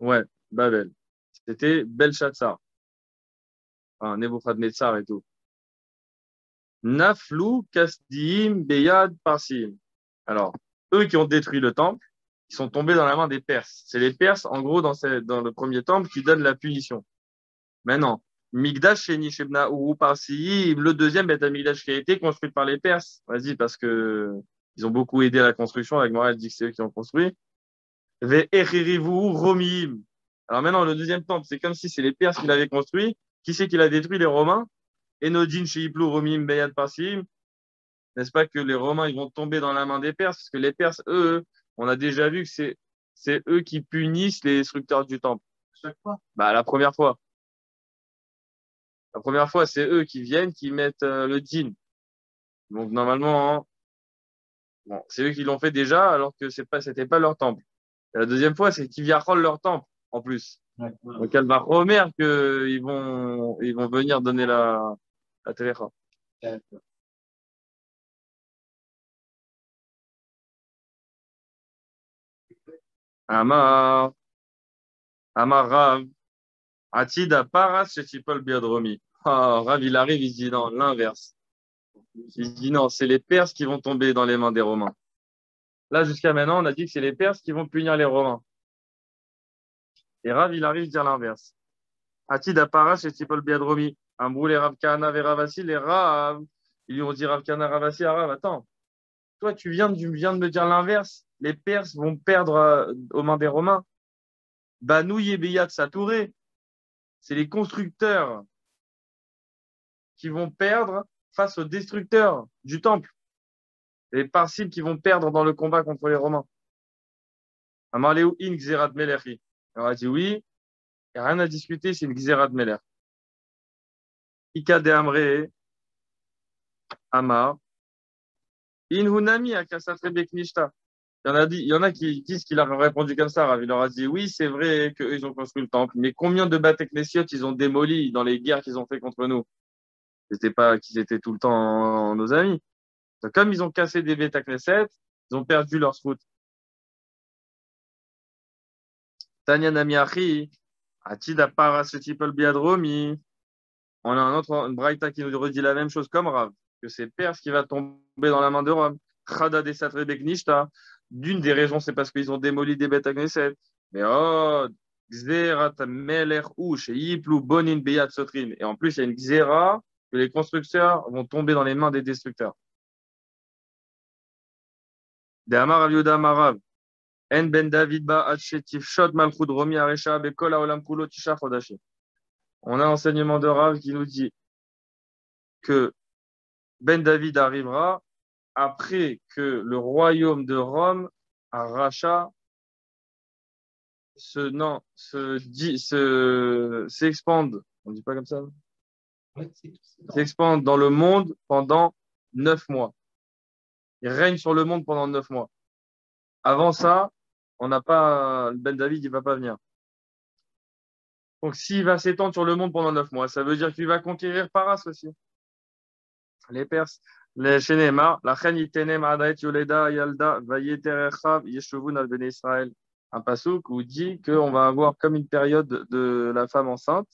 Ouais, Babel. C'était Belshazzar. Nebuchadnezzar et tout. Naflu Kasdim Beyad Parsim. Alors, eux qui ont détruit le temple, ils sont tombés dans la main des Perses. C'est les Perses, en gros, dans le premier temple, qui donnent la punition. Maintenant, Migdash Sheni Shebna Uru Parsi, le deuxième Beth Amikdash qui a été construit par les Perses. Vas-y, parce que ils ont beaucoup aidé à la construction. Avec Moral dit que c'est eux qui ont construit. Ve'echirivu romim. Alors maintenant, le deuxième temple, c'est comme si c'est les Perses qui l'avaient construit. Qui c'est qui l'a détruit? Les Romains. Enodin sheiplu romim beyad parsim. N'est-ce pas que les Romains ils vont tomber dans la main des Perses? Parce que les Perses, eux, on a déjà vu que c'est eux qui punissent les destructeurs du temple. Chaque fois. Bah, la première fois. La première fois, c'est eux qui viennent, qui mettent le din. Donc, normalement, hein, bon, c'est eux qui l'ont fait déjà, alors que c'était pas leur temple. Et la deuxième fois, c'est qu'ils viennent leur temple, en plus. Ouais. Donc, elle va remettre ils vont venir donner la télécha. D'accord. Amar, Amar Rav, Atida Paras chez Tipol Biodromi. Ah, Rav, il arrive, il dit non, l'inverse. Il dit non, c'est les Perses qui vont tomber dans les mains des Romains. Là, jusqu'à maintenant, on a dit que c'est les Perses qui vont punir les Romains. Et Rav, il arrive à dire l'inverse. Atid Aparash et Tipol Biadromi. Ambrou les Rav Kahana et Ravasi, les Rav. Ils lui ont dit Rav Kahana, Ravasi, à Rav, attends, toi, tu viens de me dire l'inverse. Les Perses vont perdre aux mains des Romains. Banou Yebeyat Satouré. C'est les constructeurs qui vont perdre face aux destructeurs du temple. Les Parsim qui vont perdre dans le combat contre les Romains. Amarleu in Xerat Melechi. On a dit oui, il n'y a rien à discuter, c'est une Xerat Meler. Ika de Amre, Amar, in Hunami Akasatre Beknishta. Il y en a qui disent qu'il a répondu comme ça. Rav. Il leur a dit oui, c'est vrai qu'eux, ils ont construit le temple, mais combien de Bate Knessiot ils ont démoli dans les guerres qu'ils ont fait contre nous? C'était pas qu'ils étaient tout le temps nos amis. Donc, comme ils ont cassé des Bete Knesset, ils ont perdu leur route. Tanya Namiachi, Atida Parasetipol Biadromi. On a une braïta qui nous redit la même chose comme Rav, que c'est Perse qui va tomber dans la main de Rome. Chada des Satre Beknishta. D'une des raisons, c'est parce qu'ils ont démoli des bêtes à Knesset. Mais oh, Xerat Melech Ush, Yiplu Bonin Beyat Sotrin. Et en plus, il y a une Xera que les constructeurs vont tomber dans les mains des destructeurs. De Amar Aviuda Marav. En Ben David Ba Achetif Shot Malchud Romi Aresha Bekol Aolam Kulo Tisha Chodashi. On a un enseignement de Rav qui nous dit que Ben David arrivera après que le royaume de Rome arracha s'expande. On dit pas comme ça? Ouais, S'expande dans le monde pendant 9 mois. Il règne sur le monde pendant 9 mois. Avant ça, on n'a pas, Ben David, il va pas venir. Donc, s'il va s'étendre sur le monde pendant 9 mois, ça veut dire qu'il va conquérir Paras aussi. Les Perses. Les Shenemar, la reine Itenem Adaet Yoleda Yalda Vayeterechav Yeshuvun al Bene Israël. Un pasouk où dit qu'on va avoir comme une période de la femme enceinte.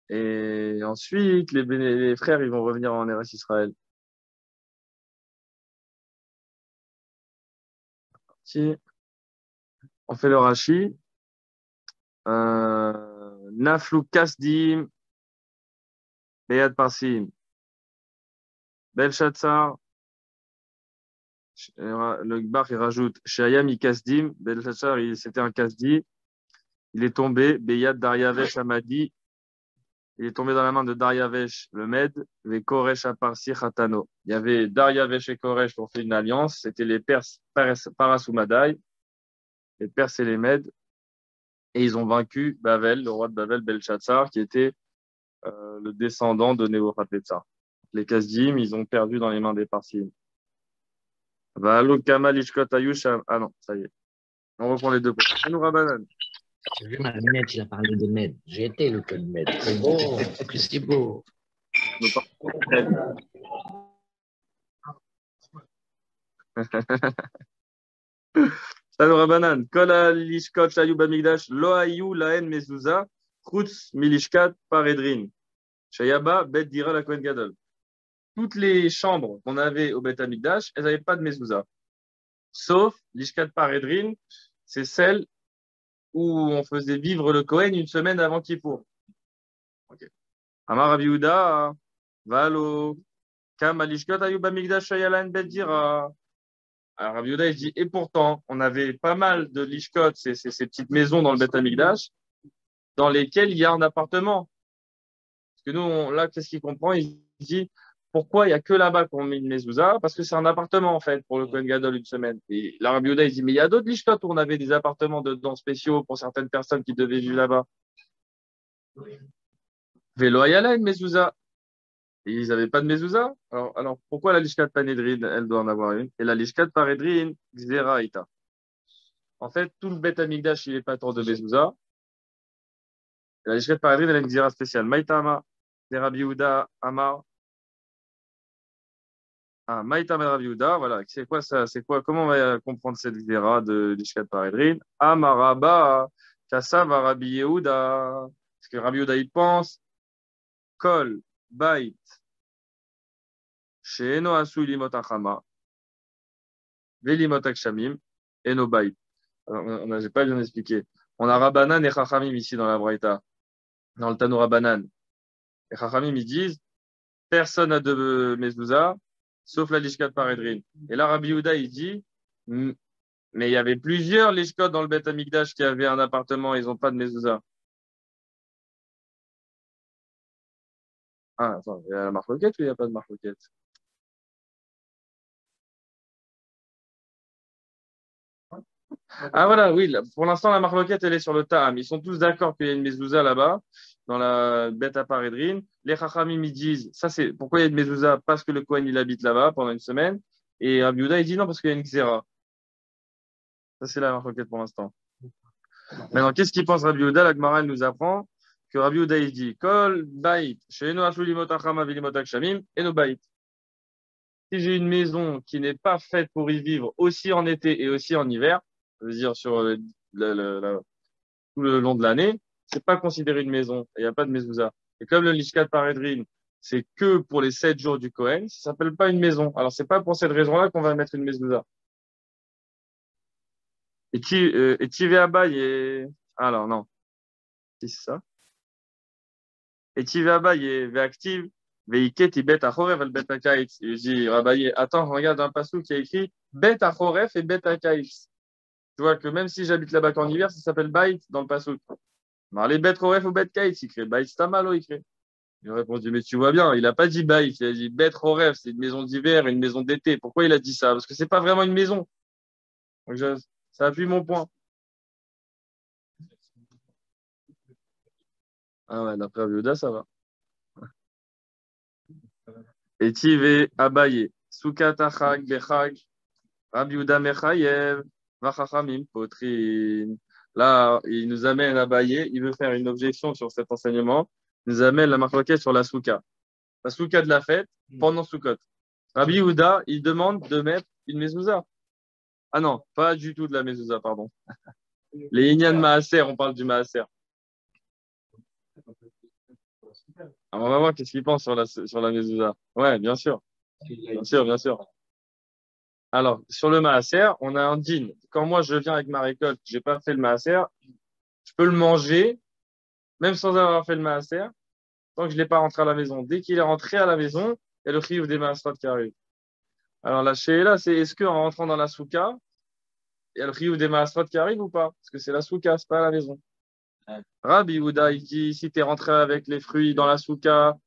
Et ensuite, les frères, ils vont revenir en Eretz Israël. On fait le Rashi. Naflu Kasdim, Beyad Parsim, Belshazzar. Le Gbar, il rajoute Shayam i Kasdim. Belshazzar, c'était un Kasdi. Il est tombé. Beyad Daryavesh Amadi. Il est tombé dans la main de Daryavesh, le Med, les Koresh Aparsi Khatano. Il y avait Daryavesh et Koresh qui ont fait une alliance. C'était les Perses, Parasoumadai, les Perses et les Mèdes. Et ils ont vaincu Bavel, le roi de Bavel, Belshazzar, qui était le descendant de Nebuchadnezzar. Les Kasdim, ils ont perdu dans les mains des Parsis. Ah non, ça y est. On reprend les deux points. C'est nous, Rabbanan. J'ai vu ma lunette, il a parlé de Med. J'ai été le code Med. C'est beau, c'est beau. Salut Rabbanan. Kola lishkot shayu bamigdash lo ayu laen mezouza chutz milishkat paredrin. Shayaba bet dira la Kohen Gadol. Toutes les chambres qu'on avait au Bet Amigdash, elles n'avaient pas de mezouza. Sauf lishkat paredrin, c'est celle où on faisait vivre le Kohen une semaine avant Kippour. Okay. Amar Rav Yehuda, Valo, Kam alishkot ayu bamigdash shayalan bet dira. Alors, Rabbi Yehuda, il dit, et pourtant, on avait pas mal de lishkot, ces petites maisons dans le Beth Amikdash, dans lesquelles il y a un appartement. Parce que nous, là, qu'est-ce qu'il comprend? Il dit, pourquoi il n'y a que là-bas qu'on met une mezouza? Parce que c'est un appartement, en fait, pour le Kohen Gadol une semaine. Et là, Rabbi Yehuda, il dit, mais il y a d'autres lishkot où on avait des appartements dedans spéciaux pour certaines personnes qui devaient vivre là-bas. Vélo Ayala, une mezouza. Et ils n'avaient pas de mezouza. Alors, pourquoi la lishkat panédrine, elle doit en avoir une? Et la lishkat panédrine, xera ita. En fait, tout le Beth Amikdash, il n'est pas tant de mezouza. Et la lishkat panédrine, elle a une xera spéciale. Maïtama, de Rabbi Yehuda, Amar. Ah, Maïtama de Rabbi Yehuda, voilà. C'est quoi ça? C'est quoi? Comment on va comprendre cette xera de lishkat panédrine? Amaraba, Kassav Rabbi Yehuda. Parce que Rabbi Yehuda, il pense, Kol, Bait, Sheeno Asu Limot Achama. Velimotak Shamim et nos baït. J'ai pas bien expliqué. On a Rabbanan et Chachamim ici dans la Braïta, dans le Tanoura Banan. Et Chachamim, ils disent, personne n'a de mezouza, sauf la lishkat paredrin. Et là, Rabbi Yehuda, il dit, mais il y avait plusieurs lishkot dans le Beth Amikdash qui avaient un appartement, ils n'ont pas de mezouza. Ah, attends, il y a la marloquette ou il n'y a pas de marloquette? Ah voilà, oui, pour l'instant, la marloquette, elle est sur le Ta'am. Ils sont tous d'accord qu'il y a une mezouza là-bas, dans la bête à Paredrine. Les Chachamim, ils disent, ça c'est, pourquoi il y a une mezouza? Parce que le Kohen, il habite là-bas pendant une semaine. Et Rabbi Yehuda, il dit non, parce qu'il y a une xéra. Ça, c'est la marloquette pour l'instant. Maintenant, qu'est-ce qu'il pense Rabbi Yehuda? La Gemara, elle nous apprend que Rabbi Yehuda, il dit, Kol bait, she'eno ashu limot achama velimot akshamim, eno bait. Si j'ai une maison qui n'est pas faite pour y vivre aussi en été et aussi en hiver, ça veut dire sur tout le long de l'année, c'est pas considéré une maison. Il n'y a pas de mezouza. Et comme le Lishkat Paredrin, c'est que pour les 7 jours du Kohen, ça s'appelle pas une maison. Alors, c'est pas pour cette raison-là qu'on va mettre une mezouza. Et Tive Abaye et... Alors, non. Si, c'est ça. Et Tive Abaye et Ve'active, Ve'ike Tibet Achorev al Bet Akaït. Il dit, Rabaye, attends, regarde un passou qui a écrit Bet Achorev et Bet Akaït. Tu vois que même si j'habite là-bas qu'en hiver, ça s'appelle Baït dans le passou. Alors, les Bet Choref ou Bet Kaït, il crée Baït Stamalo, il crée. Il a répondu, mais tu vois bien, il n'a pas dit Baït, il a dit Bet Choref, c'est une maison d'hiver et une maison d'été. Pourquoi il a dit ça? Parce que c'est pas vraiment une maison. Donc, ça appuie mon point. Ah ouais, d'après Abiouda, ça va. Et Tive Abaye, Soukatachag Bechag, Abiouda Mechayev, Vachachamim Potrin. Là, il nous amène à Abaye, il veut faire une objection sur cet enseignement. Il nous amène la marloquette sur la souka. La souka de la fête pendant Soukot. Rabbi Yehuda, il demande de mettre une mezouza. Ah non, pas du tout de la mezouza, pardon. Les Inyan Maaser, on parle du Maaser. Alors, on va voir qu'est-ce qu'il pense sur la mezouza. Ouais, bien sûr. Bien sûr, bien sûr. Alors, sur le Maaser, on a un din. Quand moi, je viens avec ma récolte, j'ai pas fait le Maaser, je peux le manger, même sans avoir fait le Maaser, tant que je l'ai pas rentré à la maison. Dès qu'il est rentré à la maison, il y a le chiyuv des Maaserot qui arrive. Alors, la là, c'est est-ce qu'en rentrant dans la souka, il y a le chiyuv des Maaserot qui arrive ou pas? Parce que c'est la souka, c'est pas à la maison. Ouais. Rabbi Yehuda, il dit, si tu es rentré avec les fruits dans la souka,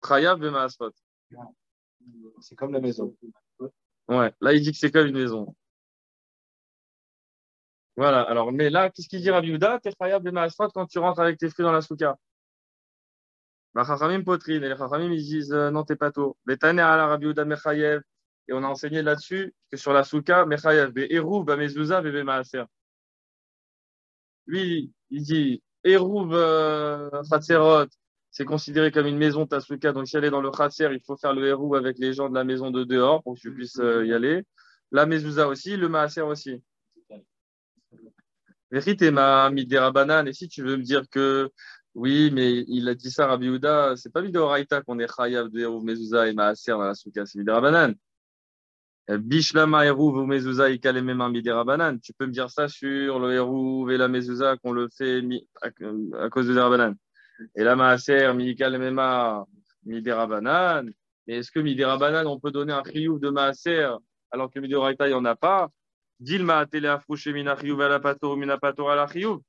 chayav des Maaserot. C'est comme la maison. Ouais, là, il dit que c'est comme une maison. Voilà, alors, mais là, qu'est-ce qu'il dit Rabbi Yehuda? T'es chayav des Maaserot quand tu rentres avec tes fruits dans la souka. Bah, Chachamim potrine, et les Chachamim, ils disent, non, t'es pas tôt. Betane ala Rabbi Yehuda mechayev. Et on a enseigné là-dessus que sur la souka, mechayev, be'eruv, ba'mezouza, be'maaser. Lui, il dit, eruv, chatserot, c'est considéré comme une maison ta souka. Donc, si elle est dans le chatser, il faut faire le eruv avec les gens de la maison de dehors pour que tu puisses y aller. La mezouza aussi, le maaser aussi. Veritema, midera banane. Et si tu veux me dire que oui, mais il a dit ça, Rabbi Yehuda, c'est pas Midoraïta qu'on est chayav de eruv mezouza et maaser dans la souka, c'est midera banane. Bishlama eruv ou mezouza ikalemema midera banane. Tu peux me dire ça sur le eruv et la mezouza qu'on le fait à cause de midera banane. Et la maaser ikalemema midera banane. Mais est-ce que midera banane, on peut donner un chiyuv de maaser alors que Midoraita, il n'y en a pas. Dilma, téléafrouché, mina chiyuv ala pator, mina pator ala chiyuv.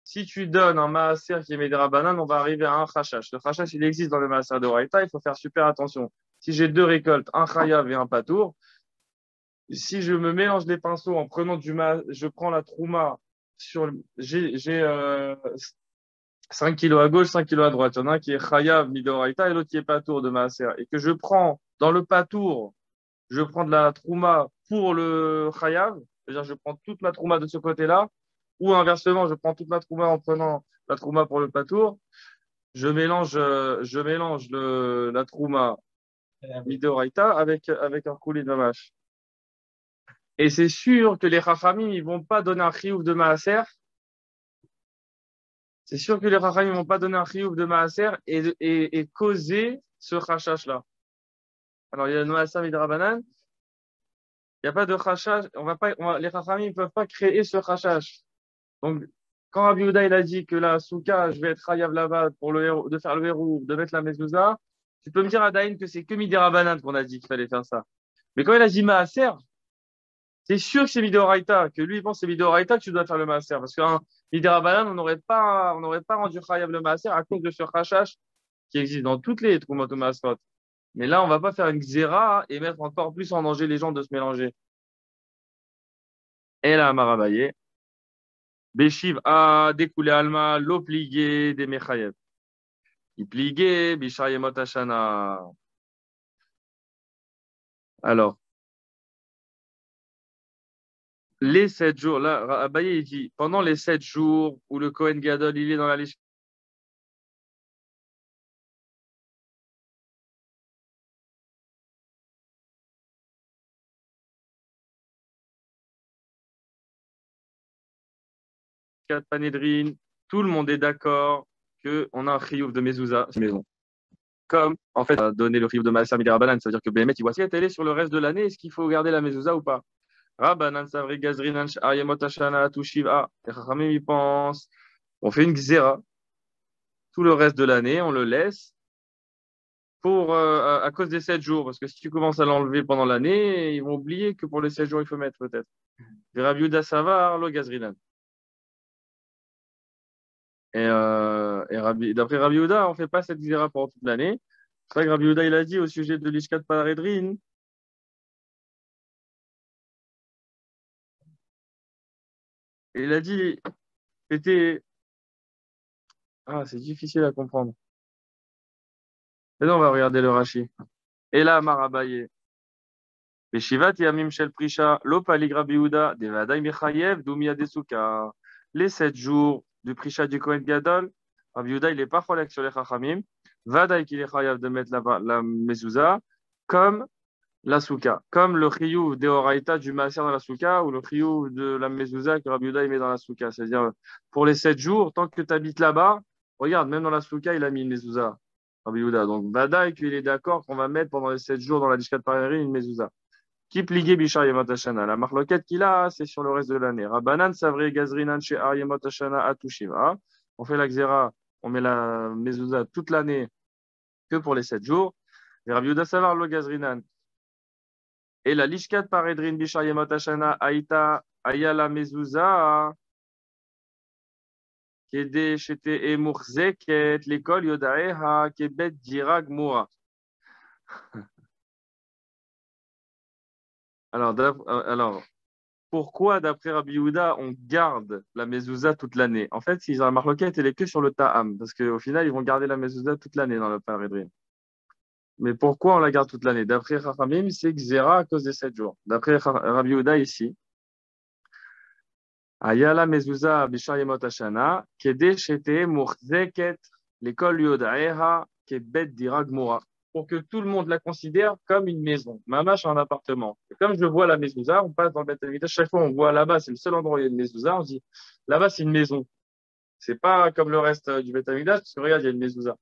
Si tu donnes un maaser qui est Medera banane, on va arriver à un chachash. Le chachash, il existe dans le maaser de Oraita, il faut faire super attention. Si j'ai deux récoltes, un chayav et un patour, si je me mélange les pinceaux en prenant je prends la trouma j'ai 5 kilos à gauche, 5 kilos à droite. Il y en a un qui est chayav midoraita et l'autre qui est patour de maaser. Et que je prends dans le patour, je prends de la trouma pour le chayav, c'est-à-dire je prends toute ma trouma de ce côté-là, ou inversement, je prends toute ma trouma en prenant la trouma pour le patour. Je mélange la trouma midoraita avec un coulis de mamash. Et c'est sûr que les Chachamim, ils vont pas donner un chiyuv de maaser. C'est sûr que les Chachamim vont pas donner un chiyuv de maaser et causer ce chachash-là. Alors, il y a le maaser midrabanan. Il n'y a pas de chachash. Les Chachamim ne peuvent pas créer ce chachash. Donc, quand Rabbi Yehuda, il a dit que la souka, je vais être chayav là-bas pour de faire le verrou, de mettre la mezouza, tu peux me dire à Daïn que c'est que midrabanan qu'on a dit qu'il fallait faire ça. Mais quand il a dit maaser, c'est sûr que c'est Midoraita, que lui, il pense que c'est Midoraita que tu dois faire le maaser. Parce qu'un Midirabanan, on n'aurait pas rendu Chayav le maaser à cause de ce Chachash qui existe dans toutes les Troumot Maasrot. Mais là, on ne va pas faire une Xéra et mettre encore plus en danger les gens de se mélanger. Et là, Marabaye. Beshiv a découlé Alma, l'eau pliguée des Mechayev. Il pliguait, Bishayemot Hashana. Alors, les 7 jours, là, Abaye, il dit, pendant les 7 jours où le Kohen Gadol, il est dans la liste Panédrine, tout le monde est d'accord qu'on a un chiyuv de mezouza, maison. Comme, en fait, donner le chiyuv de maaser midirabanan, ça veut dire que Béhémet, il voit si elle est sur le reste de l'année, est-ce qu'il faut garder la mezouza ou pas? Rabbanan savri gazrinan ayemot hashana tushiva. Les chachamim, ils pensent, on fait une xéra. Tout le reste de l'année, on le laisse à cause des 7 jours. Parce que si tu commences à l'enlever pendant l'année, ils vont oublier que pour les 7 jours, il faut mettre peut-être. Rabbi Yehuda savar lo gazrinan. Et d'après Rabbi Yehuda, on ne fait pas cette xéra pendant toute l'année. C'est vrai que Rabbi Yehuda, il a dit au sujet de l'Ishkat Paredrin, il a dit, c'était... Ah, c'est difficile à comprendre. Et là, on va regarder le Rashi. Et là, Marabaye. Beshivat Yamim Shel Prisha, Lo Palig Rabbi Yehuda, Devadai Mechayev, Dumia Desuka. Les 7 jours du Prisha du Kohen Gadol, Rabbi Yehuda, il n'est pas cholek sur les Chachamim. Vadaï qu'il est chayav de mettre la mezouza comme la souka, comme le chiyuv deoraita du maaser dans la souka ou le chiyuv de la mezouza que Rabbi Yehuda met dans la souka. C'est-à-dire, pour les 7 jours, tant que tu habites là-bas, regarde, même dans la souka, il a mis une mezouza, Rabbi Yehuda. Donc, vadaï qu'il est d'accord qu'on va mettre pendant les 7 jours dans la Lishkat Pareri une mezouza. Qui pliguait Bishar Yemot Hashana. La marloquette qu'il a, c'est sur le reste de l'année. Rabbanan Savri Gazrinan chez Yemot Hashana Atushiva. On fait la xéra, on met la mezouza toute l'année que pour les 7 jours. Et Rabbi Yehuda Savar lo Gazrinan. Et la Lishkat Paredrin Bishar Yemot Hashana Aïta Ayala mezouza. Kede Shete Emurzeket l'école Yodaeha Kebet Dirag Moura. Alors, pourquoi, d'après Rabbi Yehuda, on garde la mezouza toute l'année? En fait, si la marloquette, elle est que sur le ta'am, parce qu'au final, ils vont garder la mezouza toute l'année dans le Paredrin. Mais pourquoi on la garde toute l'année? D'après Chachamim, c'est Xéra à cause des 7 jours. D'après Rabbi Yehuda, ici, Ayala mezouza bishar yemot hashana, kede shete murzeket l'école yodaeha kebet dirag moura. Pour que tout le monde la considère comme une maison, mamash un appartement. Et comme je vois la mezouza, on passe dans le Beth Amikdash, chaque fois on voit là-bas, c'est le seul endroit où il y a une mezouza, on se dit là-bas c'est une maison. C'est pas comme le reste du Beth Amikdash, parce que regarde, il y a une mezouza.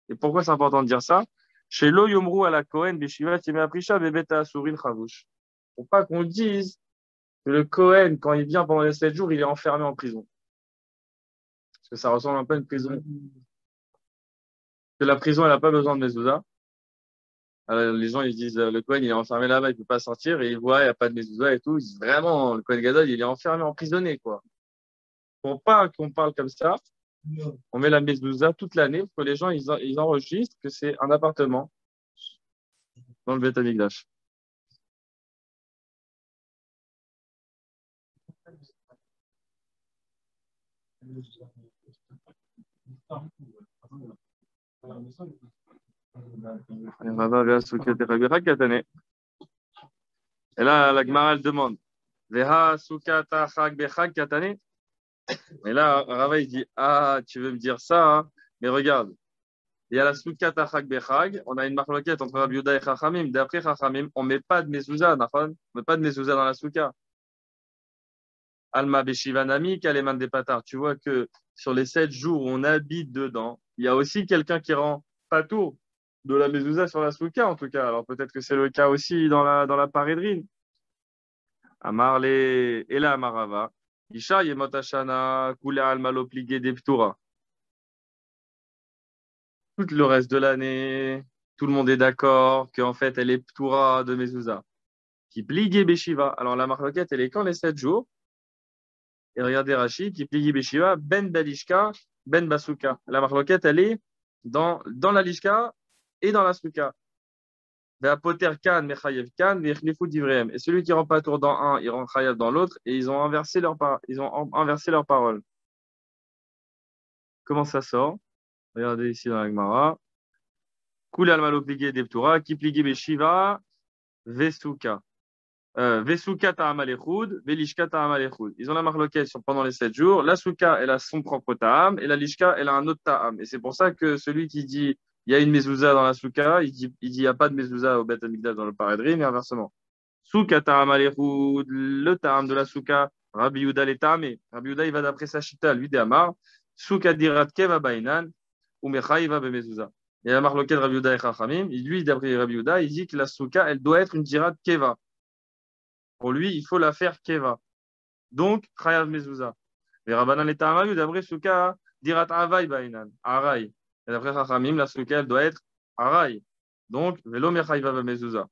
Et pourquoi c'est important de dire ça? Chez Lo Yomru à la Kohen, Beshivat Yemei Prisha, Bebeta Asurin Chavouch. Faut pas qu'on dise que le Kohen, quand il vient pendant les 7 jours, il est enfermé en prison. Parce que ça ressemble un peu à une prison. Que la prison, elle n'a pas besoin de mezouza. Alors, les gens, ils disent, le Kohen, il est enfermé là-bas, il peut pas sortir, et ils voient, il n'y a pas de mezouza et tout. Ils disent, vraiment, le Kohen Gadol, il est enfermé, emprisonné, quoi. Pour pas qu'on parle comme ça, on met la mezouza toute l'année pour que les gens, ils enregistrent que c'est un appartement dans le Beth Amikdash. Et là, la Gemara, elle demande, Veha sukata chag bechag katane. Et là, Rava, il dit, ah, tu veux me dire ça, hein? Mais regarde, il y a la sukata chag bechag, on a une marloquette entre Rabbi Yehuda et Chachamim. D'après Chachamim, on ne met pas de mezouza, on met pas de mezouza dans la souka. Alma beshivanami, kaleman des patards. Tu vois que sur les 7 jours où on habite dedans, il y a aussi quelqu'un qui rend patour de la mezouza sur la souka, en tout cas. Alors peut-être que c'est le cas aussi dans la parédrine. Amarle, et là, Amarava. Isha yemotashana, kule alma pligé des ptura. Tout le reste de l'année, tout le monde est d'accord qu'en fait, elle est ptura de mezouza. Qui pligé beshiva. Alors la marloquette, elle est quand les 7 jours? Et regardez Rachid, qui plie Beshiva, Ben Balishka, Ben Basuka. La marloquette, elle est dans la Lishka et dans la Suka. Poter Kan, Mechayev Kan, Divrem. Et celui qui rend pas tour dans un, il rend Chayav dans l'autre, et ils ont inversé leurs paroles. Comment ça sort? Regardez ici dans la Gemara. Koul al-malo pligé Deptura, qui plie Beshiva, Vesuka. Vesuka ta'am al-echud, velishka ta'am al-echud. Ils ont la marloquette pendant les 7 jours. La souka, elle a son propre ta'am, et la lishka, elle a un autre ta'am. Et c'est pour ça que celui qui dit il y a une mezouza dans la souka, il dit il n'y a pas de mezouza au Beth Amikdash dans le paradri, mais inversement. Souka ta'am al-echud, le ta'am de la souka, Rabbi Yehuda le ta'amé. Rabbi Yehuda, il va d'après sa chita, lui de Amar, souka dirat keva bainan, ou mecha va be mezouza. Et la marloquette Rabbi Yehuda et Chachamim, lui, d'après Rabbi Yehuda, il dit que la souka, elle doit être une dirat keva. Pour lui, il faut la faire keva. Donc, chayav mezouza. Les rabbanan et ta'amayu, d'après souka, dirat avay bainan, aray. Et d'après chachamim, la souka, elle doit être aray. Donc, velo mechayiva mezouza.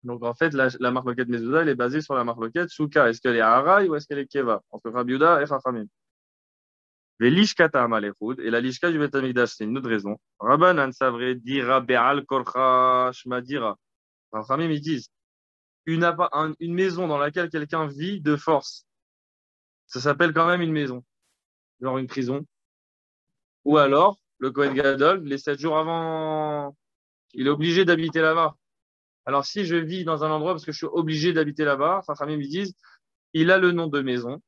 Donc, en fait, la marloquette mezouza, elle est basée sur la marloquette souka. Est-ce qu'elle est aray ou est-ce qu'elle est keva? Entre Rabbi Yehuda et chachamim. Velishka ta'am al-echud. Et la lishka du Beth Amikdash, c'est une autre raison. Rabbanan savre dira be'al korcha shmadira. Chachamim, ils disent, une maison dans laquelle quelqu'un vit de force, ça s'appelle quand même une maison, genre une prison. Ou alors, le Kohen Gadol, les 7 jours avant, il est obligé d'habiter là-bas. Alors, si je vis dans un endroit parce que je suis obligé d'habiter là-bas, Chachamim me disent, il a le nom de maison,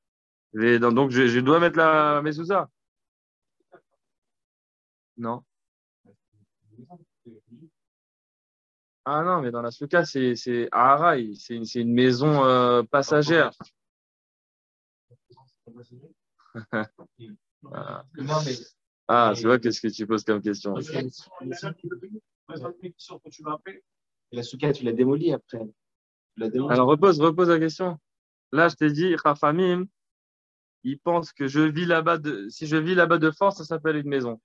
donc je dois mettre la mezouza. Non. Ah non, mais dans la souka, c'est Aharai, c'est une maison passagère. Ah, tu vois, qu'est-ce que tu poses comme question? La souka, tu l'as démolie après. Alors, repose la question. Là, je t'ai dit, Chachamim, il pense que si je vis là-bas de force, ça s'appelle une maison.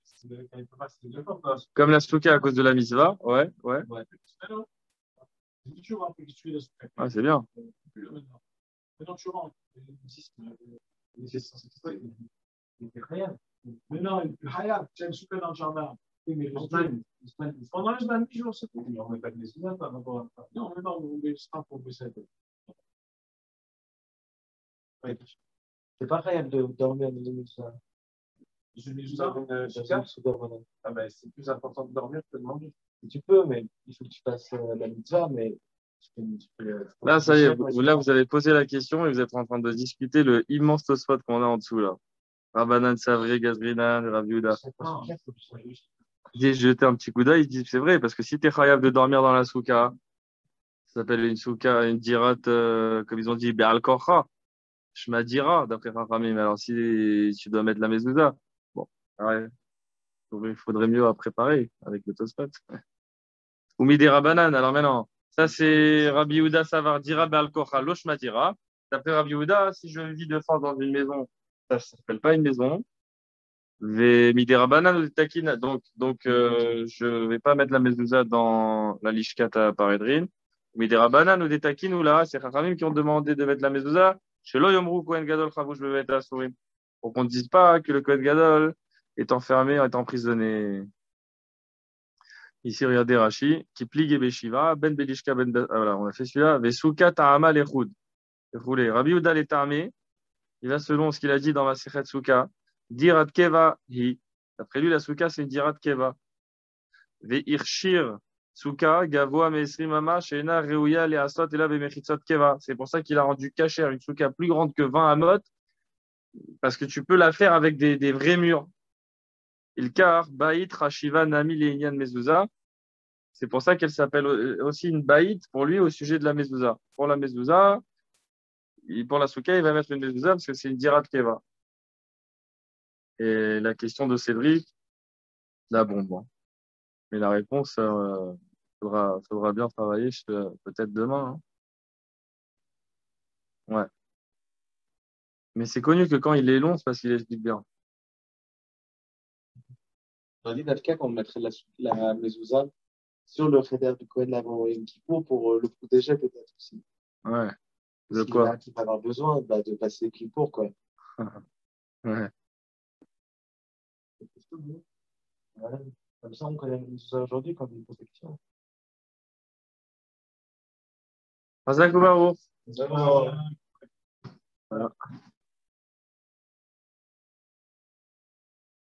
Comme la souka à cause de la mitzvah. Ouais. Ah, c'est bien. Mais non, Hayab, tu as une souka dans le jardin. Oui, mais pendant les 20 jours, c'est tout. On ne met pas de mezouza par rapport à ça. Non, on met ça pour baisser un peu. C'est pas Hayab de dormir dans une mezouza. Je mets juste une souka. Ah ben, c'est plus important de dormir que de manger. Tu peux, mais il faut que tu fasses la mitzvah, mais là, ça y est, là, vous avez posé la question et vous êtes en train de discuter le immense tosfot qu'on a en dessous, là. Rabbanan, Savri, Gazrinan, Rabbi Yehuda. J'ai jeté un petit coup d'œil, il dit c'est vrai, parce que si tu es chayav de dormir dans la souka, ça s'appelle une souka, une dirat, comme ils ont dit, Be'al Korcha, Shmadira, d'après Chachamim. Alors si tu dois mettre la mezouza, bon, ouais, il faudrait mieux préparer avec le tosfot. Ou midi Rabbanan, alors maintenant, ça c'est Rabbi Yehuda Savar, dira Be'al Korcha, lo Shmadira. D'après Rabbi Yehuda, si je vis de force dans une maison, ça ne s'appelle pas une maison. Midera Banan ou des taquines. Je ne vais pas mettre la mezouza dans la lishkata paredrin. Midera Banan ou des taquines ou là, c'est Chachamim qui ont demandé de mettre la mezouza. Chez Yomru Kohen Gadol Chavouch Bevet Asurim. Pour qu'on ne dise pas que le Kohen Gadol est enfermé, est emprisonné. Ici, regardez Rashi, qui plie Beshiva, Ben Belishka, voilà, on a fait celui-là. Vesuka Ta'ama Lechud. Rabbi Uda est armé. Il va selon ce qu'il a dit dans la Sechet Souka. Dirat Keva hi. D'après lui, la Souka, c'est une Dirat Keva. Ve'irshir Souka, Gavoa Mesri Mama, Sheena Reuya Leasot Ela Bemechitzot Keva. C'est pour ça qu'il a rendu cachère une Souka plus grande que 20 amot, parce que tu peux la faire avec des vrais murs. Ilkar, Baït, Rashiva, Nami, Leinian, Mezouza. C'est pour ça qu'elle s'appelle aussi une Baït pour lui au sujet de la Mezouza. Pour la Mezouza, pour la Souka, il va mettre une Mezouza parce que c'est une Dirat Keva. Et la question de Cédric, la bombe. Mais la réponse, faudra bien travailler peut-être demain. Hein. Ouais. Mais c'est connu que quand il est long, c'est parce qu'il explique bien. On a dit dans le cas qu'on mettrait la mezouza sur le cheder du Kohen avant Yom Kippour pour le protéger peut-être aussi. Ouais. De quoi? Il y en a qui va avoir besoin de passer Kippour, quoi. Ouais. Voilà. Comme ça, on connaît la mezouza aujourd'hui comme une protection. Hazak Ubaru. Voilà.